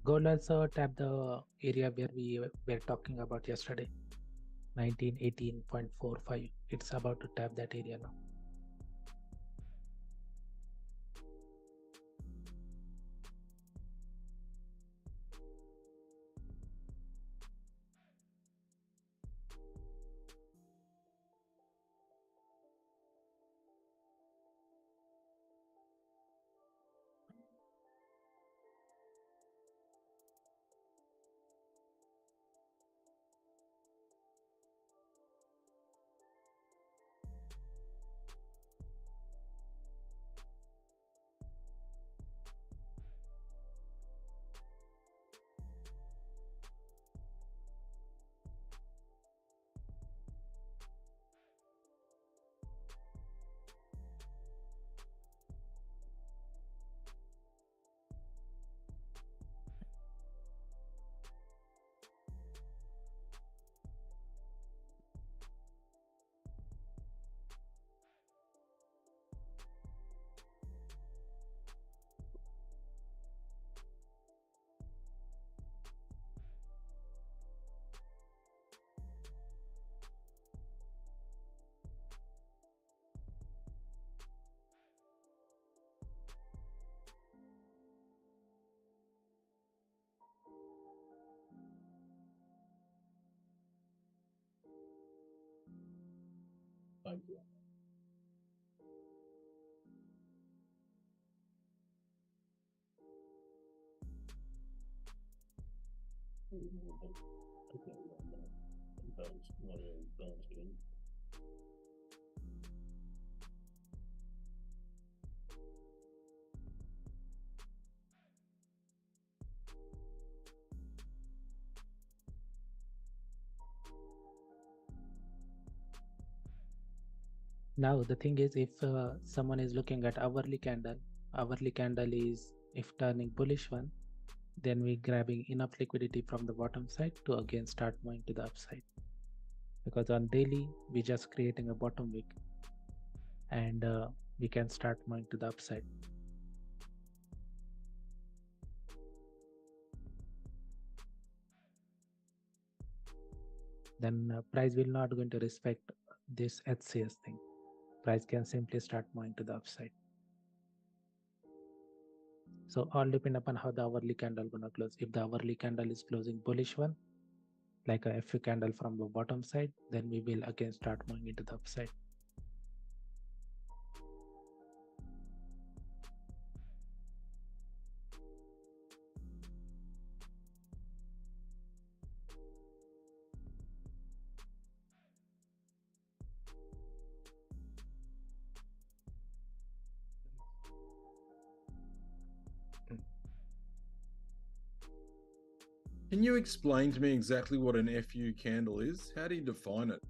Gold also tap the area where we were talking about yesterday, 1918.45. It's about to tap that area now. Thank you. Now the thing is, if someone is looking at hourly candle is, if turning bullish one, then we grabbing enough liquidity from the bottom side to again start moving to the upside, because on daily we just creating a bottom wick. and we can start moving to the upside. Then price will not going to respect this HCS thing. Price can simply start moving to the upside. So all depend upon how the hourly candle gonna close. If the hourly candle is closing bullish one, like a FU candle from the bottom side, then we will again start moving into the upside. Can you explain to me exactly what an FU candle is? How do you define it?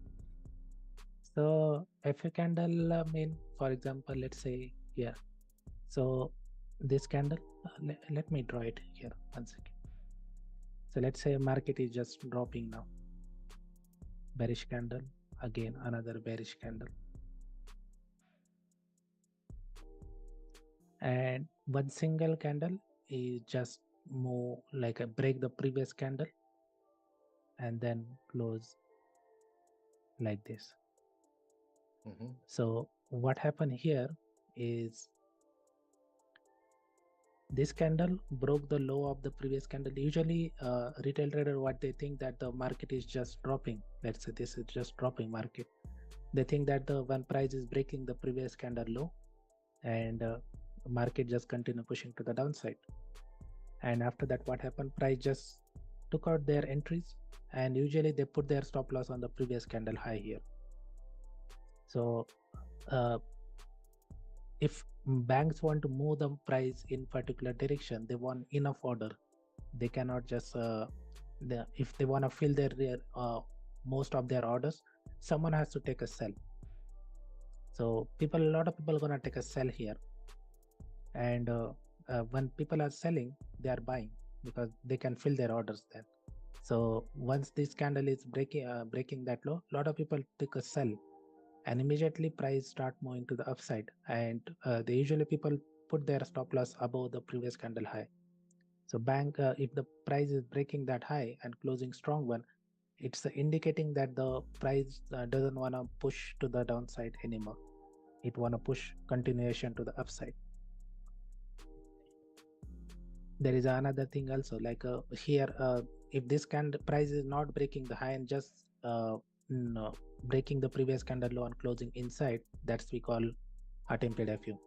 So FU candle mean, for example, let's say here. So this candle, let me draw it here 1 second. So let's say market is just dropping now. Bearish candle, again another bearish candle. And one single candle is just move like a break the previous candle and then close like this. So what happened here is this candle broke the low of the previous candle. Usually retail trader, what they think that the market is just dropping. Let's say this is just dropping market. They think that the one price is breaking the previous candle low and market just continue pushing to the downside. And after that, what happened? Price just took out their entries and usually they put their stop loss on the previous candle high here. So if banks want to move the price in particular direction, they want enough order. They cannot just if they want to fill their most of their orders, someone has to take a sell. So a lot of people are gonna take a sell here, and when people are selling, they are buying because they can fill their orders then. So once this candle is breaking that low, a lot of people take a sell, and immediately price start moving to the upside. And they usually people put their stop loss above the previous candle high. So if the price is breaking that high and closing strong one, it's indicating that the price doesn't want to push to the downside anymore. It want to push continuation to the upside. There is another thing also, like here, if this price is not breaking the high and just breaking the previous candle low and closing inside, that's we call attempted FU.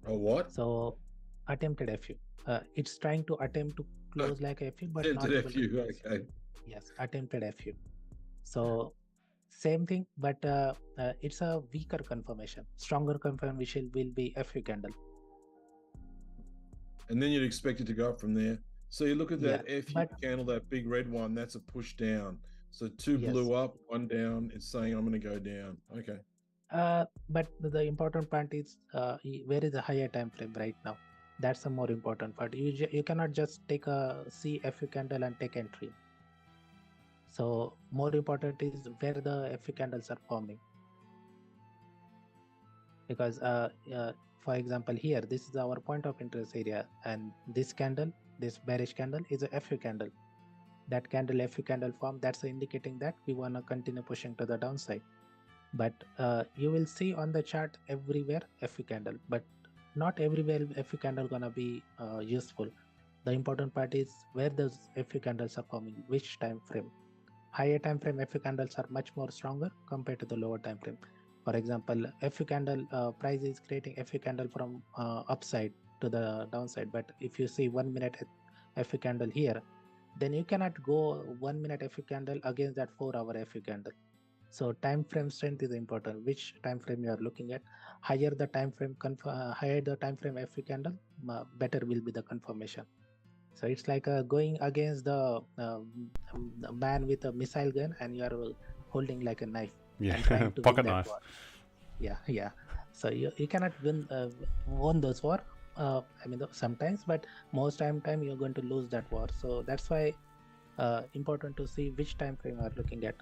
Oh, what? So attempted FU. It's trying to attempt to close like a FU, but not able to close. Okay. Yes, attempted FU. So same thing, but it's a weaker confirmation. Stronger confirmation will be FU candle. And then you'd expect it to go up from there. So you look at that FU candle, that big red one, that's a push down. So two blew up, one down. It's saying I'm going to go down. Okay. But the important part is where is the higher time frame right now? That's the more important part. You cannot just take a FU candle and take entry. So more important is where the FU candles are forming. Because for example here, this is our point of interest area, and this candle, this bearish candle is a FU candle. That candle, FU candle form, that's indicating that we want to continue pushing to the downside. But you will see on the chart everywhere FU candle, but not everywhere FU candle gonna be useful. The important part is where those FU candles are forming, which time frame. Higher time frame FU candles are much more stronger compared to the lower time frame. For example, FU candle price is creating FU candle from upside to the downside. But if you see 1 minute FU candle here, then you cannot go 1 minute FU candle against that 4-hour FU candle. So time frame strength is important. Which time frame you are looking at? Higher the time frame, FU candle, better will be the confirmation. So it's like going against the man with a missile gun, and you are holding like a knife. Yeah, pocket knife. War. Yeah. So you cannot win those war. I mean, sometimes, but most time you're going to lose that war. So that's why important to see which time frame you are looking at.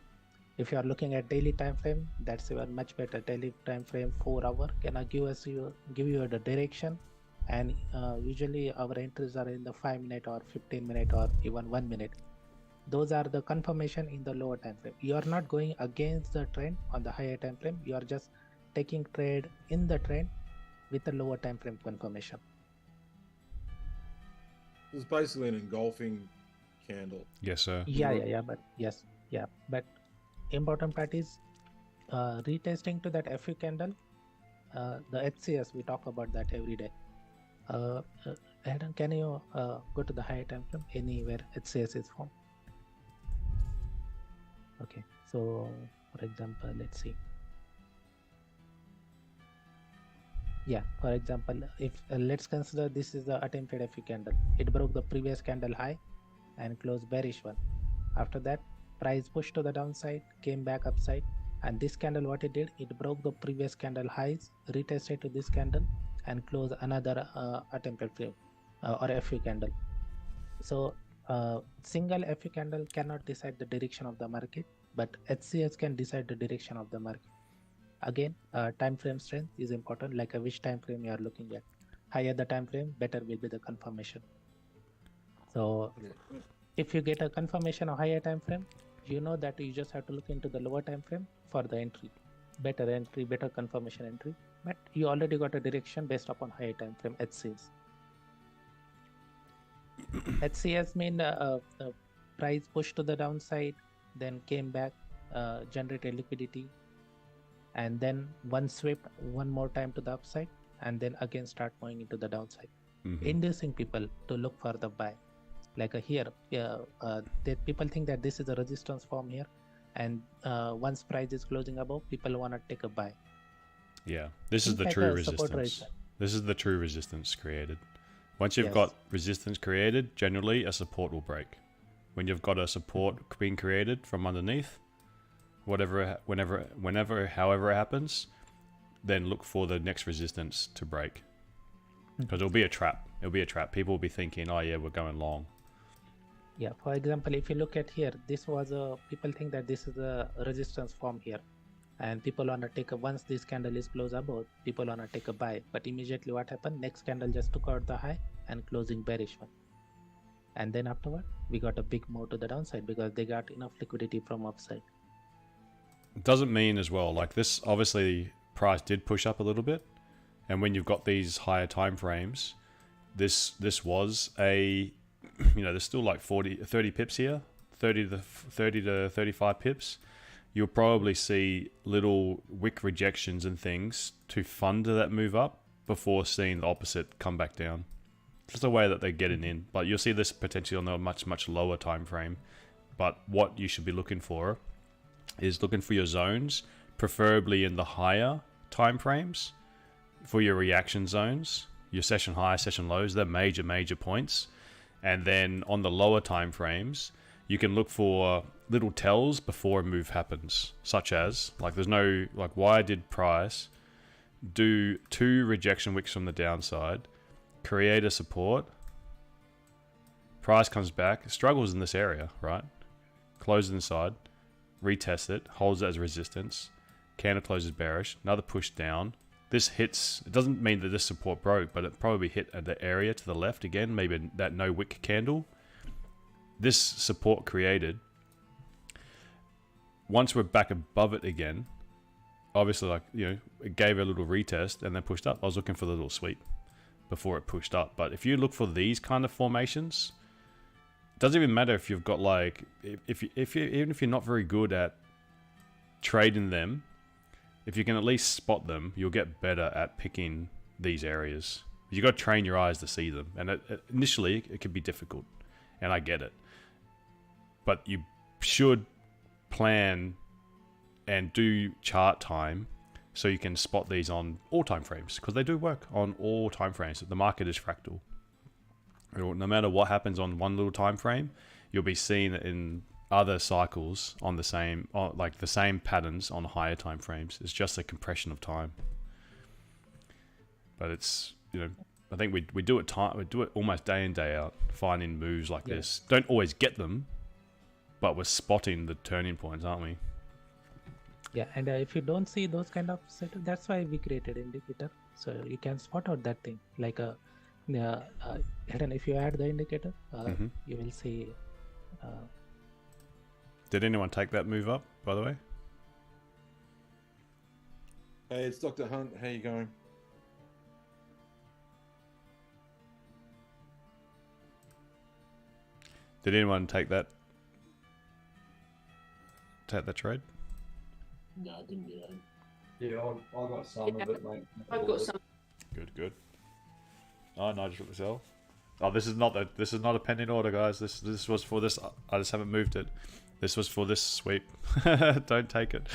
If you are looking at daily time frame, that's even much better. Daily time frame 4 hour can give you the direction, and usually our entries are in the 5-minute or 15-minute or even 1 minute. Those are the confirmation in the lower time frame. You are not going against the trend on the higher time frame. You are just taking trade in the trend with the lower time frame confirmation. It's basically an engulfing candle. Yes, sir. Yeah. But important part is retesting to that FU candle. The HCS, we talk about that every day. Adam, can you go to the higher time frame anywhere HCS is formed? Okay, so for example, let's see. Yeah, for example, if let's consider this is the attempted FU candle. It broke the previous candle high and closed bearish one. After that, price pushed to the downside, came back upside, and this candle, what it did, it broke the previous candle highs, retested to this candle, and closed another attempted frame or FU candle. So single FU candle cannot decide the direction of the market, but HCS can decide the direction of the market. Again, time frame strength is important, like which time frame you are looking at. Higher the time frame, better will be the confirmation. So if you get a confirmation of higher time frame, you know that you just have to look into the lower time frame for the entry. Better entry, better confirmation entry, but you already got a direction based upon higher time frame HCS. HCS mean price pushed to the downside, then came back, generated liquidity, and then one swept one more time to the upside, and then again start moving into the downside, inducing people to look for the buy. Like here, people think that this is a resistance form here, and once price is closing above, people want to take a buy. Yeah, this is the true resistance. This is the true resistance created. Once you've got resistance created, generally a support will break. When you've got a support being created from underneath, however it happens, then look for the next resistance to break. Because it'll be a trap. It'll be a trap. People will be thinking, oh yeah, we're going long. Yeah, for example, if you look at here, this was people think that this is a resistance form here. And people want to take once this candle is closed above, people want to take a buy. But immediately what happened? Next candle just took out the high and closing bearish one. And then afterward, we got a big move to the downside because they got enough liquidity from upside. It doesn't mean as well, like this, obviously price did push up a little bit. And when you've got these higher time frames, this was a, there's still like 30 pips here, 30 to 35 pips. You'll probably see little wick rejections and things to fund that move up before seeing the opposite come back down. Just the way that they're getting in. But you'll see this potentially on a much, much lower time frame. But what you should be looking for is looking for your zones, preferably in the higher time frames, for your reaction zones, your session highs, session lows. They're major points. And then on the lower time frames, you can look for little tells before a move happens, such as, why did price do 2 rejection wicks from the downside, create a support, price comes back, struggles in this area, right? Closes inside, retests it, holds it as resistance, candle closes bearish, another push down. This hits, it doesn't mean that this support broke, but it probably hit at the area to the left again, maybe that no wick candle. This support created, once we're back above it again, obviously it gave a little retest and then pushed up. I was looking for the little sweep before it pushed up. But if you look for these kind of formations, it doesn't even matter if you've got even if you're not very good at trading them, if you can at least spot them, you'll get better at picking these areas. You got to train your eyes to see them, and initially it can be difficult, and I get it. But you should plan and do chart time so you can spot these on all time frames, because they do work on all time frames. The market is fractal. No matter what happens on one little time frame, you'll be seeing it in other cycles on the same patterns on higher time frames. It's just a compression of time. But it's, I think we do it almost day in, day out, finding moves like this. Don't always get them, but we're spotting the turning points, aren't we? Yeah, and if you don't see those kind of setup, that's why we created indicator. So you can spot out that thing like a hidden. If you add the indicator, you will see. Did anyone take that move up, by the way? Hey, it's Dr. Hunt. How you going? Did anyone take that trade? No, I didn't get it. Yeah, I got some of it, mate. I've got some. Good. Oh, no, I just took the sell. Oh, this is not a pending order, guys. This was for this. I just haven't moved it. This was for this sweep. Don't take it.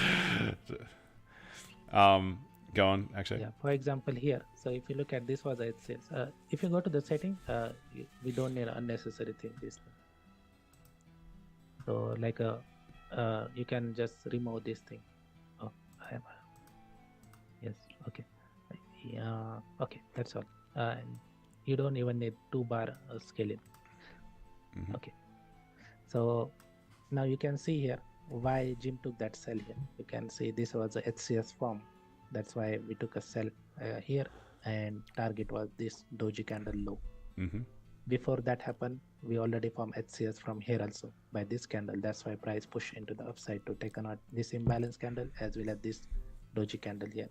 Go on, actually. Yeah, for example here. So if you look at this was it says. If you go to the setting, we don't need unnecessary thing. This. So like you can just remove this thing. Oh, yes. Okay. Yeah. Okay. That's all. And you don't even need 2-bar scaling. Okay. So now you can see here why Jim took that sell here. You can see this was a HCS form. That's why we took a sell here, and target was this doji candle low. Before that happened, we already formed HCS from here also by this candle. That's why price push into the upside to take out this imbalance candle as well as this doji candle here.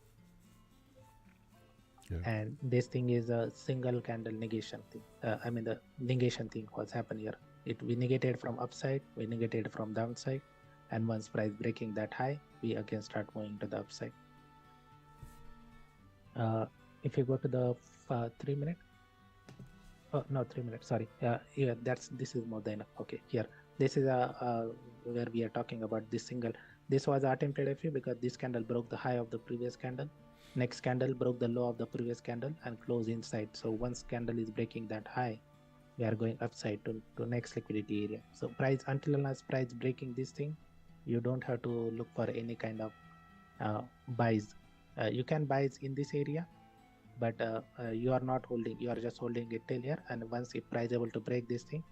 Yeah. And this thing is a single candle negation thing. I mean the negation thing was happened here. We negated from upside, we negated from downside, and once price breaking that high, we again start moving to the upside. If you go to the 3 minute. Oh no, 3 minutes. Sorry. Yeah, this is more than enough. Okay, here. This is where we are talking about this single. This was attempted FU because this candle broke the high of the previous candle. Next candle broke the low of the previous candle and closed inside. So once candle is breaking that high, we are going upside to next liquidity area. So price until unless price breaking this thing, you don't have to look for any kind of buys. You can buy in this area, but you are not holding, you are just holding it till here, and once if price able to break this thing,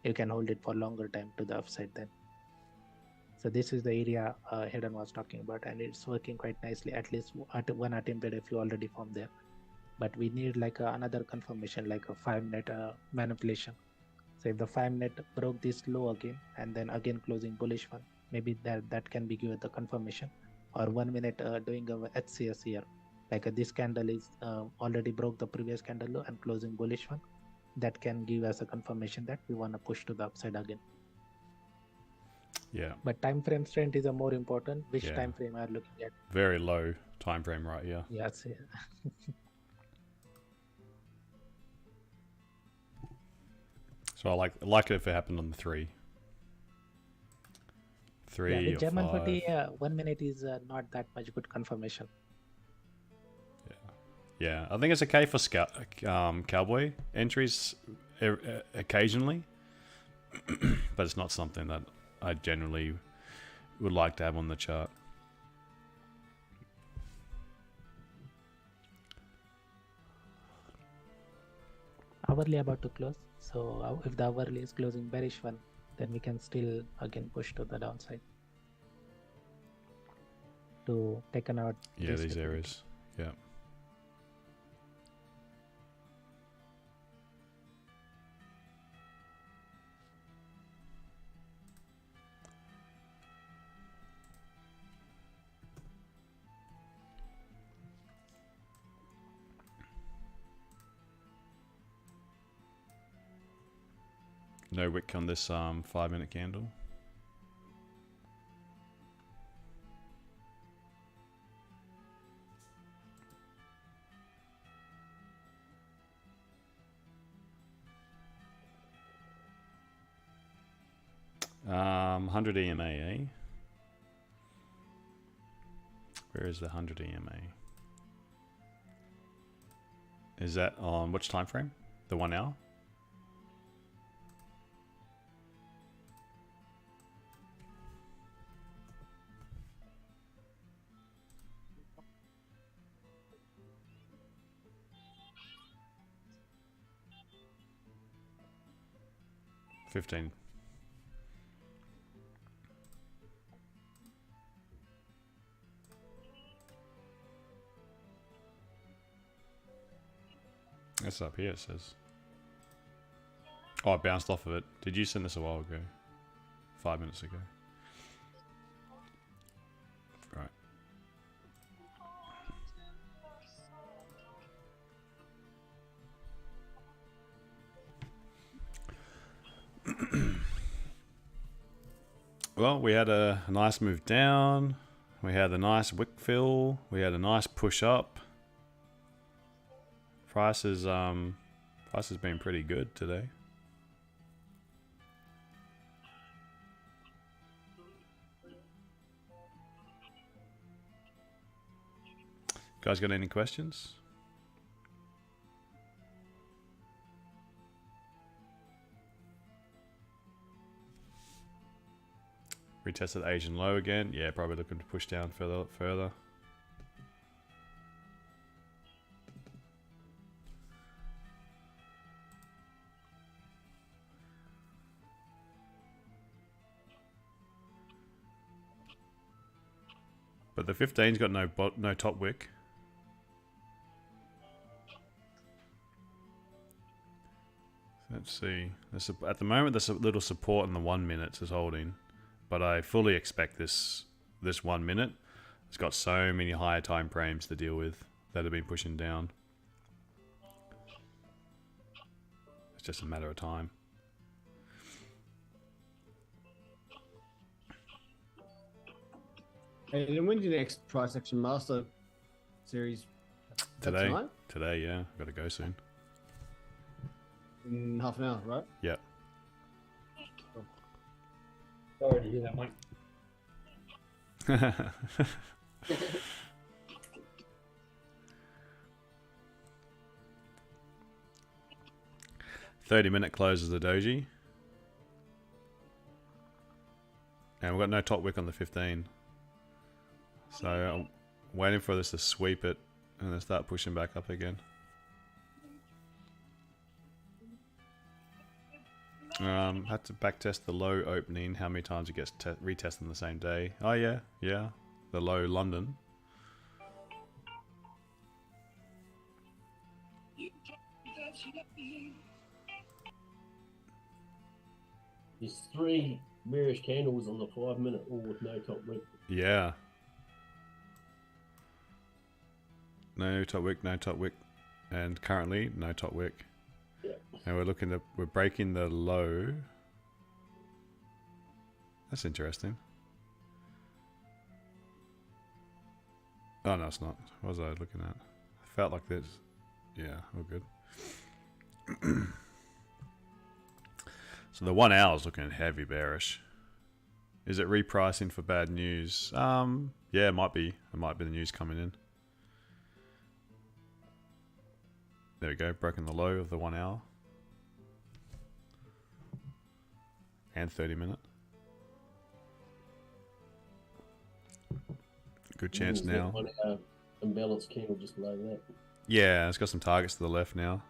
you can hold it for longer time to the upside then. So this is the area Hayden was talking about, and it's working quite nicely. At least one attempted if you already formed there, but we need like another confirmation, like a 5-minute manipulation. So if the 5-minute broke this low again and then again closing bullish one, maybe that can be given the confirmation. Or 1 minute doing a HCS here, like this candle is already broke the previous candle low and closing bullish one, that can give us a confirmation that we want to push to the upside again. Yeah. But time frame strength is a more important. Which time frame are looking at? Very low time frame right here. Yeah. So I like it if it happened on the 3. 3 yeah, or with German 5. putty, 1 minute is not that much good confirmation. Yeah, I think it's okay for cowboy entries occasionally, but it's not something that I generally would like to have on the chart. Hourly about to close, so if the hourly is closing bearish one, then we can still again push to the downside to take out these areas. Yeah. No wick on this 5-minute candle. Um, 100 EMA, eh? Where is the 100 EMA? Is that on which time frame? The 1 hour? $15. That's up here, it says. Oh, I bounced off of it. Did you send this a while ago? 5 minutes ago. Right. Well, we had a nice move down. We had a nice wick fill. We had a nice push up. Price has been pretty good today. Guys got any questions? Retested Asian low again. Yeah, probably looking to push down further. But the 15's got no top wick. Let's see. At the moment, there's a little support in the 1 minute is holding, but I fully expect this 1 minute. It's got so many higher time frames to deal with that have been pushing down. It's just a matter of time. And then when's your next price action master series? Today. Today, yeah. I've got to go soon. In half an hour, right? Yeah. Sorry to hear that, mate. 30-minute closes the doji. And we've got no top wick on the 15. So I'm waiting for this to sweep it and then start pushing back up again. Had to backtest the low opening, how many times it gets retested on the same day. Oh yeah, yeah. The low London. There's 3 bearish candles on the 5 minute, all with no top wick. Yeah. No top wick, no top wick. And currently, no top wick. Yeah. And we're breaking the low. That's interesting. Oh no, it's not. What was I looking at? I felt like this. Yeah, all good. So the 1 hour is looking heavy bearish. Is it repricing for bad news? Yeah, it might be. It might be the news coming in. There we go, broken the low of the 1 hour. And 30 minute. Good chance now. 1 hour imbalanced candle just below that. Yeah, it's got some targets to the left now.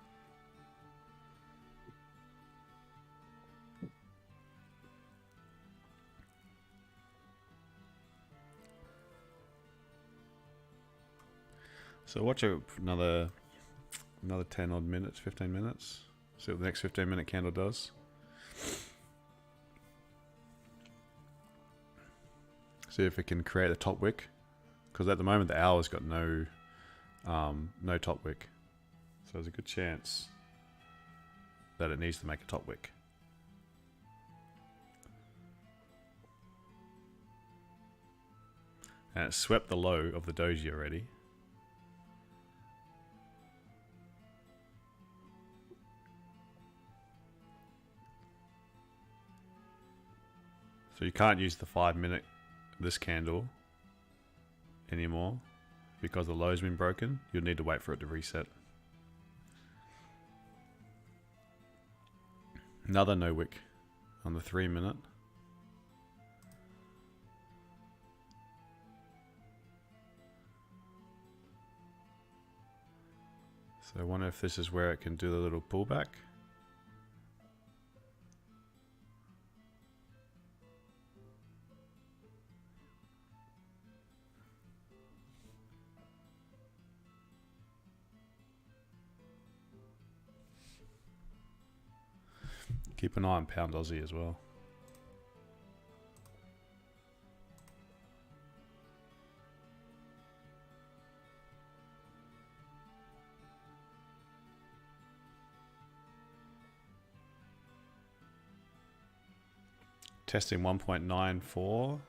So watch another 10 odd minutes, 15 minutes. See what the next 15-minute candle does. See if it can create a top wick. Because at the moment the hour's got no top wick. So there's a good chance that it needs to make a top wick. And it swept the low of the doji already. So you can't use the 5 minute, this candle, anymore because the low's been broken. You'll need to wait for it to reset. Another no wick on the 3 minute. So I wonder if this is where it can do the little pullback. Keep an eye on pound Aussie as well. Testing 1.94.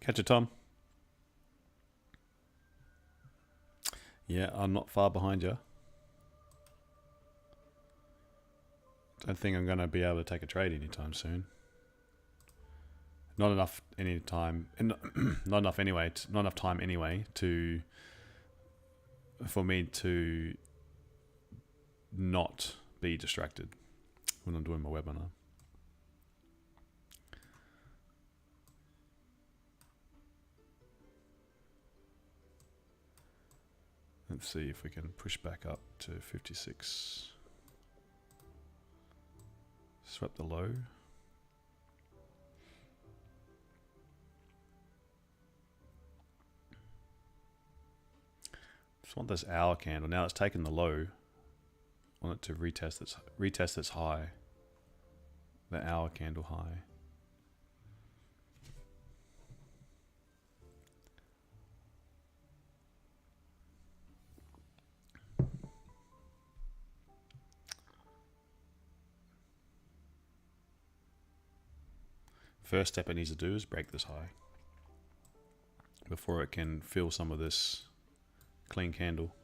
Catch it, Tom. Yeah, I'm not far behind you. Don't think I'm going to be able to take a trade anytime soon. Not enough anytime. Not enough anyway. Not enough time anyway for me to not be distracted when I'm doing my webinar. Let's see if we can push back up to 56. Swept the low. Just want this hour candle. Now it's taken the low. I want it to retest its high. The hour candle high. First step it needs to do is break this high before it can fill some of this clean candle.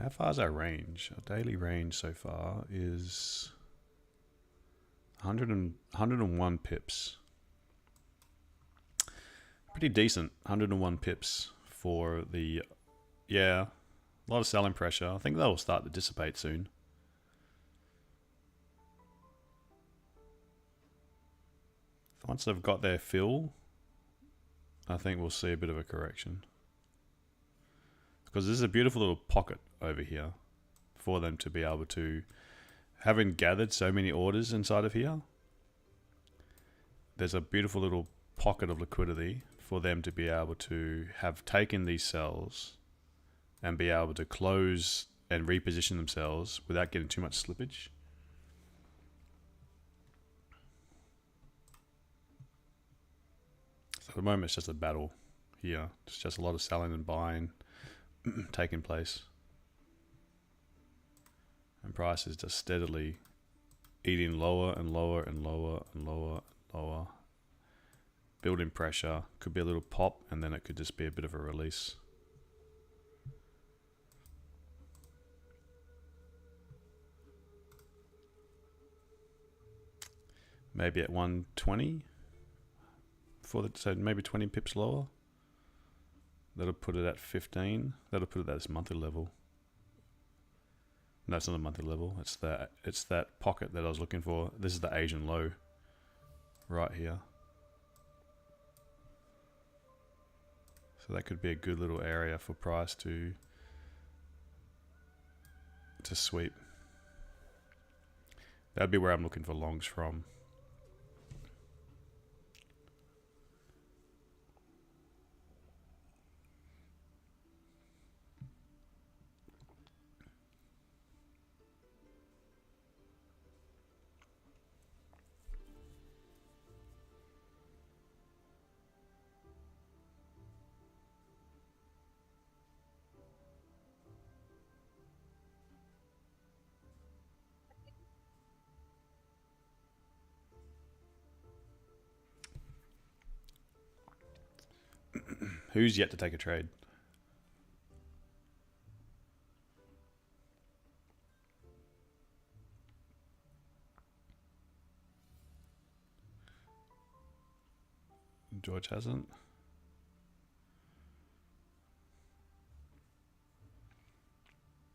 How far is our range? Our daily range so far is 101 pips. Pretty decent, 101 pips for the, yeah, a lot of selling pressure. I think that will start to dissipate soon. Once they've got their fill, I think we'll see a bit of a correction. Because this is a beautiful little pocket over here for them to be able to, having gathered so many orders inside of here, there's a beautiful little pocket of liquidity for them to be able to have taken these sells and be able to close and reposition themselves without getting too much slippage. So at the moment it's just a battle here. It's just a lot of selling and buying taking place. And price is just steadily eating lower and lower and lower and lower and lower. Building pressure. Could be a little pop and then it could just be a bit of a release. Maybe at 120 so maybe 20 pips lower. That'll put it at 15. That'll put it at its monthly level. No, it's not a monthly level. It's that pocket that I was looking for. This is the Asian low right here. So that could be a good little area for price to sweep. That'd be where I'm looking for longs from. Who's yet to take a trade? George hasn't.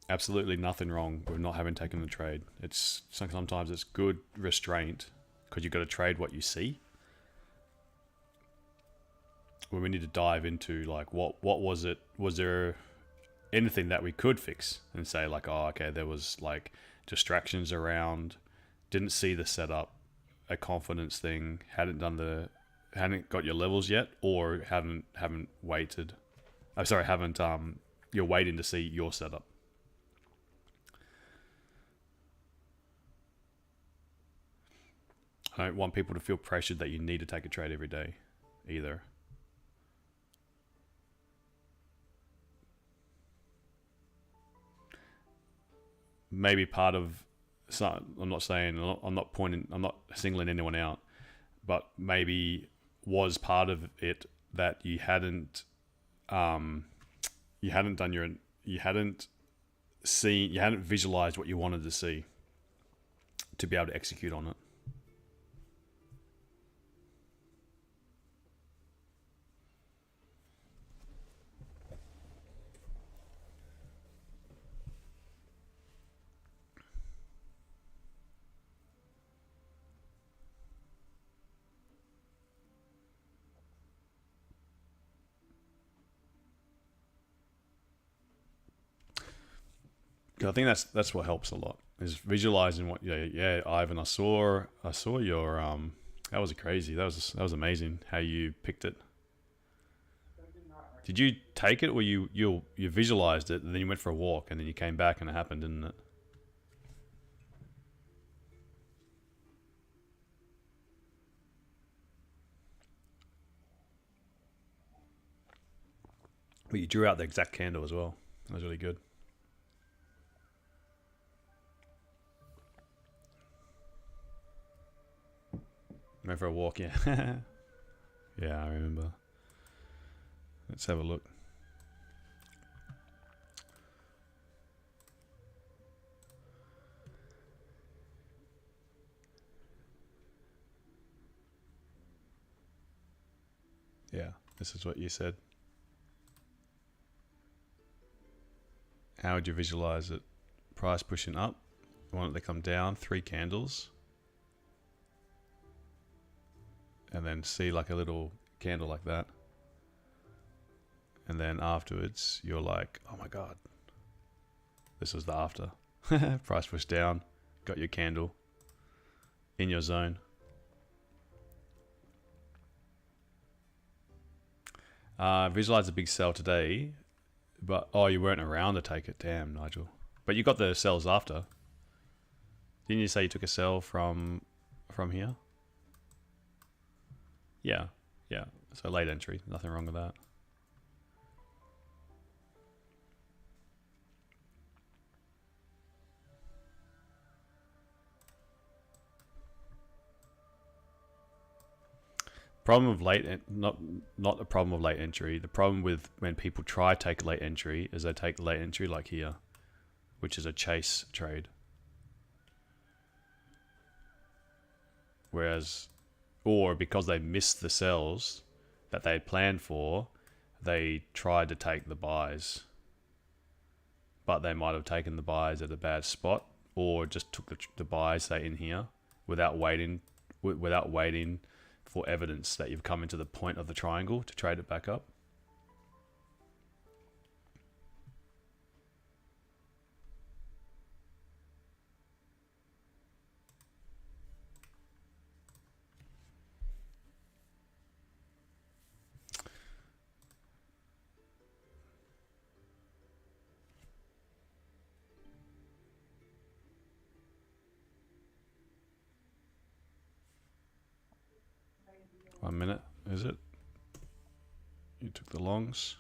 Absolutely nothing wrong with not having taken the trade. It's sometimes it's good restraint because you've got to trade what you see. When we need to dive into like what was it? Was there anything that we could fix and say like, oh, okay, there was like distractions around, didn't see the setup, a confidence thing, hadn't got your levels yet, or haven't waited. I'm sorry, you're waiting to see your setup. I don't want people to feel pressured that you need to take a trade every day either. Maybe part of, I'm not singling anyone out, but maybe was part of it that you hadn't visualized what you wanted to see to be able to execute on it. I think that's what helps a lot, is visualizing what. Yeah, Ivan, I saw your that was crazy. That was amazing how you picked it. Did you take it, or you visualized it and then you went for a walk and then you came back and it happened, didn't it? But you drew out the exact candle as well. That was really good. Went for a walk, yeah. Yeah, I remember. Let's have a look. Yeah, this is what you said. How would you visualize it? Price pushing up. You want it to come down 3 candles. And then see like a little candle like that. And then afterwards, you're like, oh my God. This was the after. Price pushed down. Got your candle. In your zone. Visualize a big sell today. But, oh, you weren't around to take it. Damn, Nigel. But you got the sells after. Didn't you say you took a sell from here? Yeah. So late entry, nothing wrong with that. Problem of not the problem of late entry. The problem with when people try to take late entry is they take late entry like here, which is a chase trade. Whereas, or because they missed the sells that they had planned for, they tried to take the buys. But they might have taken the buys at a bad spot, or just took the buys, say, in here, without waiting for evidence that you've come into the point of the triangle to trade it back up. One minute, is it? You took the longs.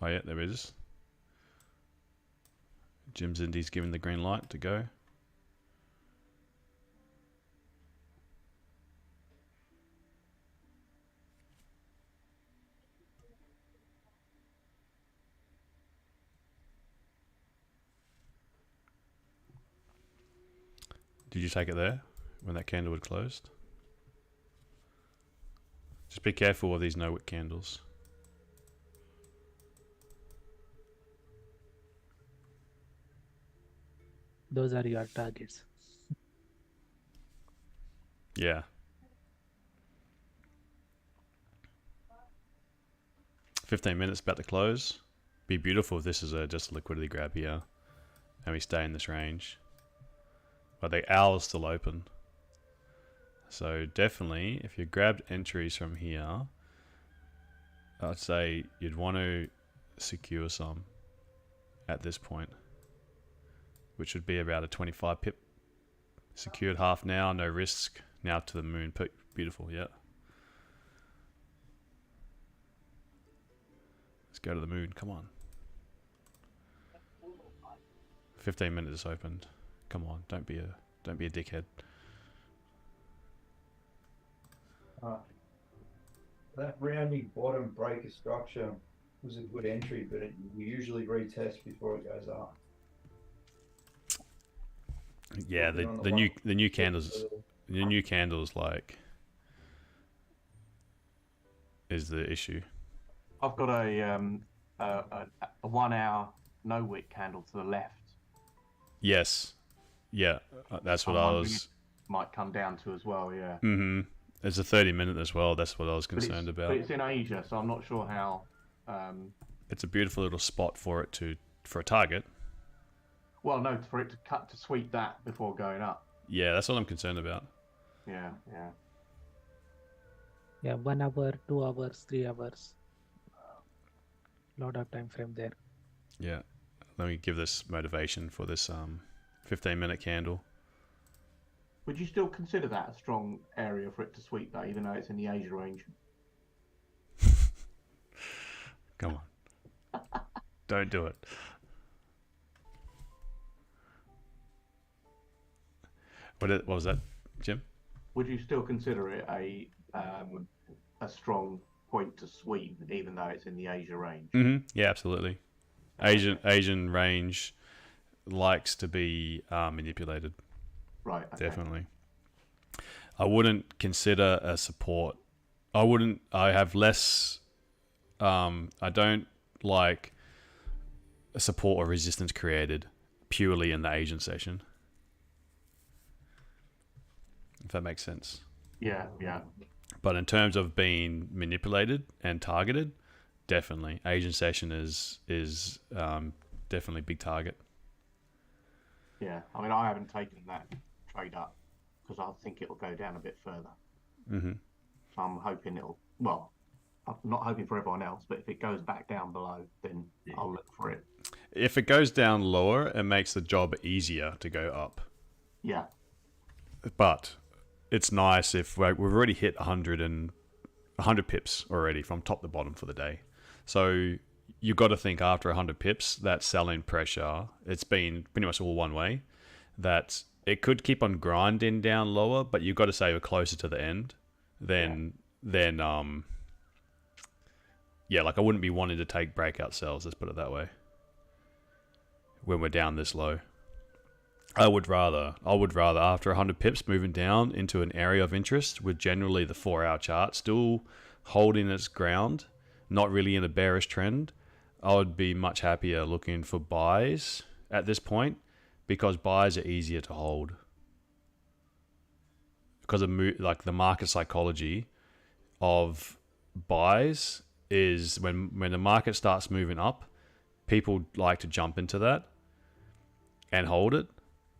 Oh yeah, there it is. Jim's Indies giving the green light to go. Did you take it there when that candle had closed? Just be careful of these no-wick candles. Those are your targets. Yeah. $15 minutes about to close. Be beautiful if this is just a liquidity grab here and we stay in this range. But the hour's still open. So definitely, if you grabbed entries from here, I'd say you'd want to secure some at this point, which would be about a 25 pip. Secured half now, no risk. Now to the moon. Beautiful, yeah. Let's go to the moon. Come on. 15 minutes opened. Come on, don't be a dickhead. That rounding bottom breaker structure was a good entry, but we usually retest before it goes up. Yeah, the new candles like is the issue. I've got a 1 hour no wick candle to the left. Yes, yeah, that's what I was. Might come down to as well, yeah. There's a 30-minute as well. That's what I was concerned about. But it's in Asia, so I'm not sure how. It's a beautiful little spot for it for a target. Well, no, for it to sweep that before going up. Yeah, that's what I'm concerned about. Yeah. Yeah, 1 hour, 2 hours, 3 hours. Lot of time frame there. Yeah, let me give this motivation for this 15-minute candle. Would you still consider that a strong area for it to sweep that, even though it's in the Asia range? Come on. Don't do it. What was that, Jim? Would you still consider it a strong point to sweep, even though it's in the Asia range? Yeah, absolutely. Asian range likes to be manipulated. Right. Okay. Definitely. I wouldn't consider a support. I have less. I don't like a support or resistance created purely in the Asian session. If that makes sense. Yeah. But in terms of being manipulated and targeted, definitely Asian session is definitely big target. Yeah, I mean, I haven't taken that trade up because I think it'll go down a bit further. So I'm hoping well, I'm not hoping for everyone else, but if it goes back down below, then I'll look for it. If it goes down lower, it makes the job easier to go up. Yeah. But it's nice if we've already hit 100 pips already from top to bottom for the day. So you've got to think after 100 pips, that selling pressure, it's been pretty much all one way, that it could keep on grinding down lower, but you've got to say we're closer to the end than like I wouldn't be wanting to take breakout sells, let's put it that way, when we're down this low. I would rather after 100 pips moving down into an area of interest with generally the 4-hour chart still holding its ground, not really in a bearish trend, I would be much happier looking for buys at this point, because buys are easier to hold. Because of like the market psychology of buys is when the market starts moving up, people like to jump into that and hold it.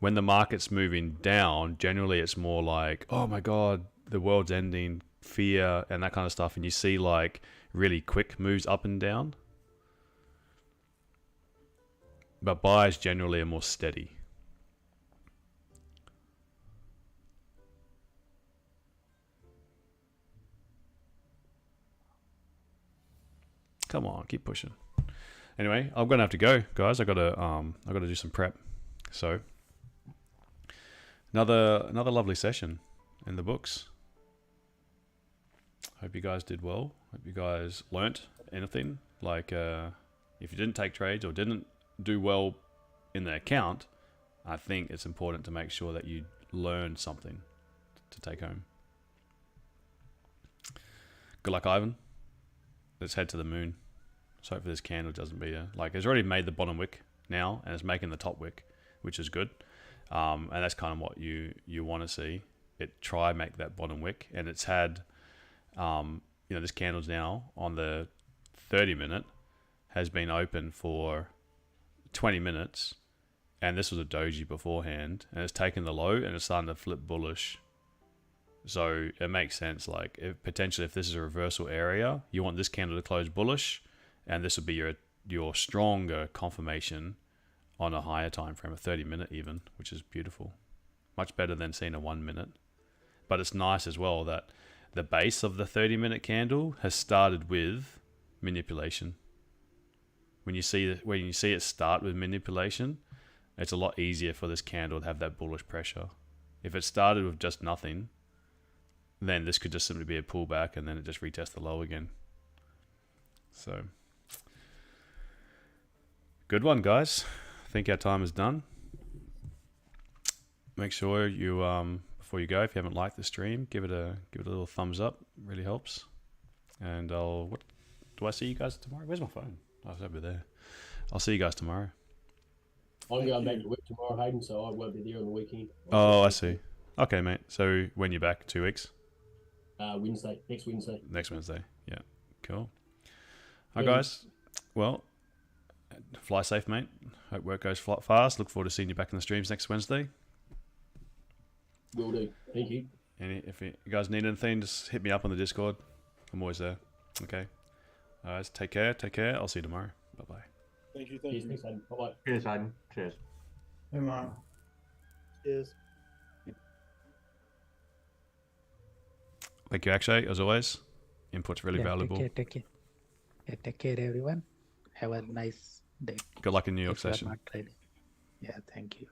When the market's moving down, generally it's more like, oh my God, the world's ending, fear, and that kind of stuff. And you see like really quick moves up and down. But buys generally are more steady. Come on, keep pushing. Anyway, I'm gonna have to go, guys. I gotta do some prep. So another lovely session in the books. Hope you guys did well. Hope you guys learnt anything. Like if you didn't take trades or didn't do well in the account, I think it's important to make sure that you learn something to take home. Good luck, Ivan. Let's head to the moon. So hopefully this candle doesn't be it's already made the bottom wick now, and it's making the top wick, which is good. And that's kind of what you want to see. It try make that bottom wick, and it's had, this candle's now on the 30-minute has been open for 20 minutes, and this was a doji beforehand, and it's taken the low and it's starting to flip bullish. So it makes sense. Like potentially, if this is a reversal area, you want this candle to close bullish, and this would be your stronger confirmation on a higher time frame, a 30-minute even, which is beautiful. Much better than seeing a 1 minute. But it's nice as well that the base of the 30-minute candle has started with manipulation. When you see it start with manipulation, it's a lot easier for this candle to have that bullish pressure. If it started with just nothing, then this could just simply be a pullback, and then it just retests the low again. So, good one, guys. I think our time is done. Make sure you before you go, if you haven't liked the stream, give it a little thumbs up. It really helps. And do I see you guys tomorrow? Where's my phone? Oh, it's over there. I'll see you guys tomorrow. I'm going back to work tomorrow, Hayden, so I won't be there on the weekend. Oh, I see. Okay, mate. So when you're back, 2 weeks? Wednesday. Next Wednesday. Next Wednesday. Yeah. Cool. All right, guys. Well, fly safe, mate. Hope work goes fast. Look forward to seeing you back in the streams next Wednesday. Will do. Thank you. And if you guys need anything, just hit me up on the Discord. I'm always there. Okay. All right. Take care. I'll see you tomorrow. Bye-bye. Thank you. Cheers, thanks, Hayden. Bye-bye. Cheers, Hayden. Cheers. Hey, man. Cheers. Thank you, Akshay, as always. Input's really valuable. Take care. Yeah, take care, everyone. Have a nice day. Good luck in New York If you are session. not trading. Yeah, thank you.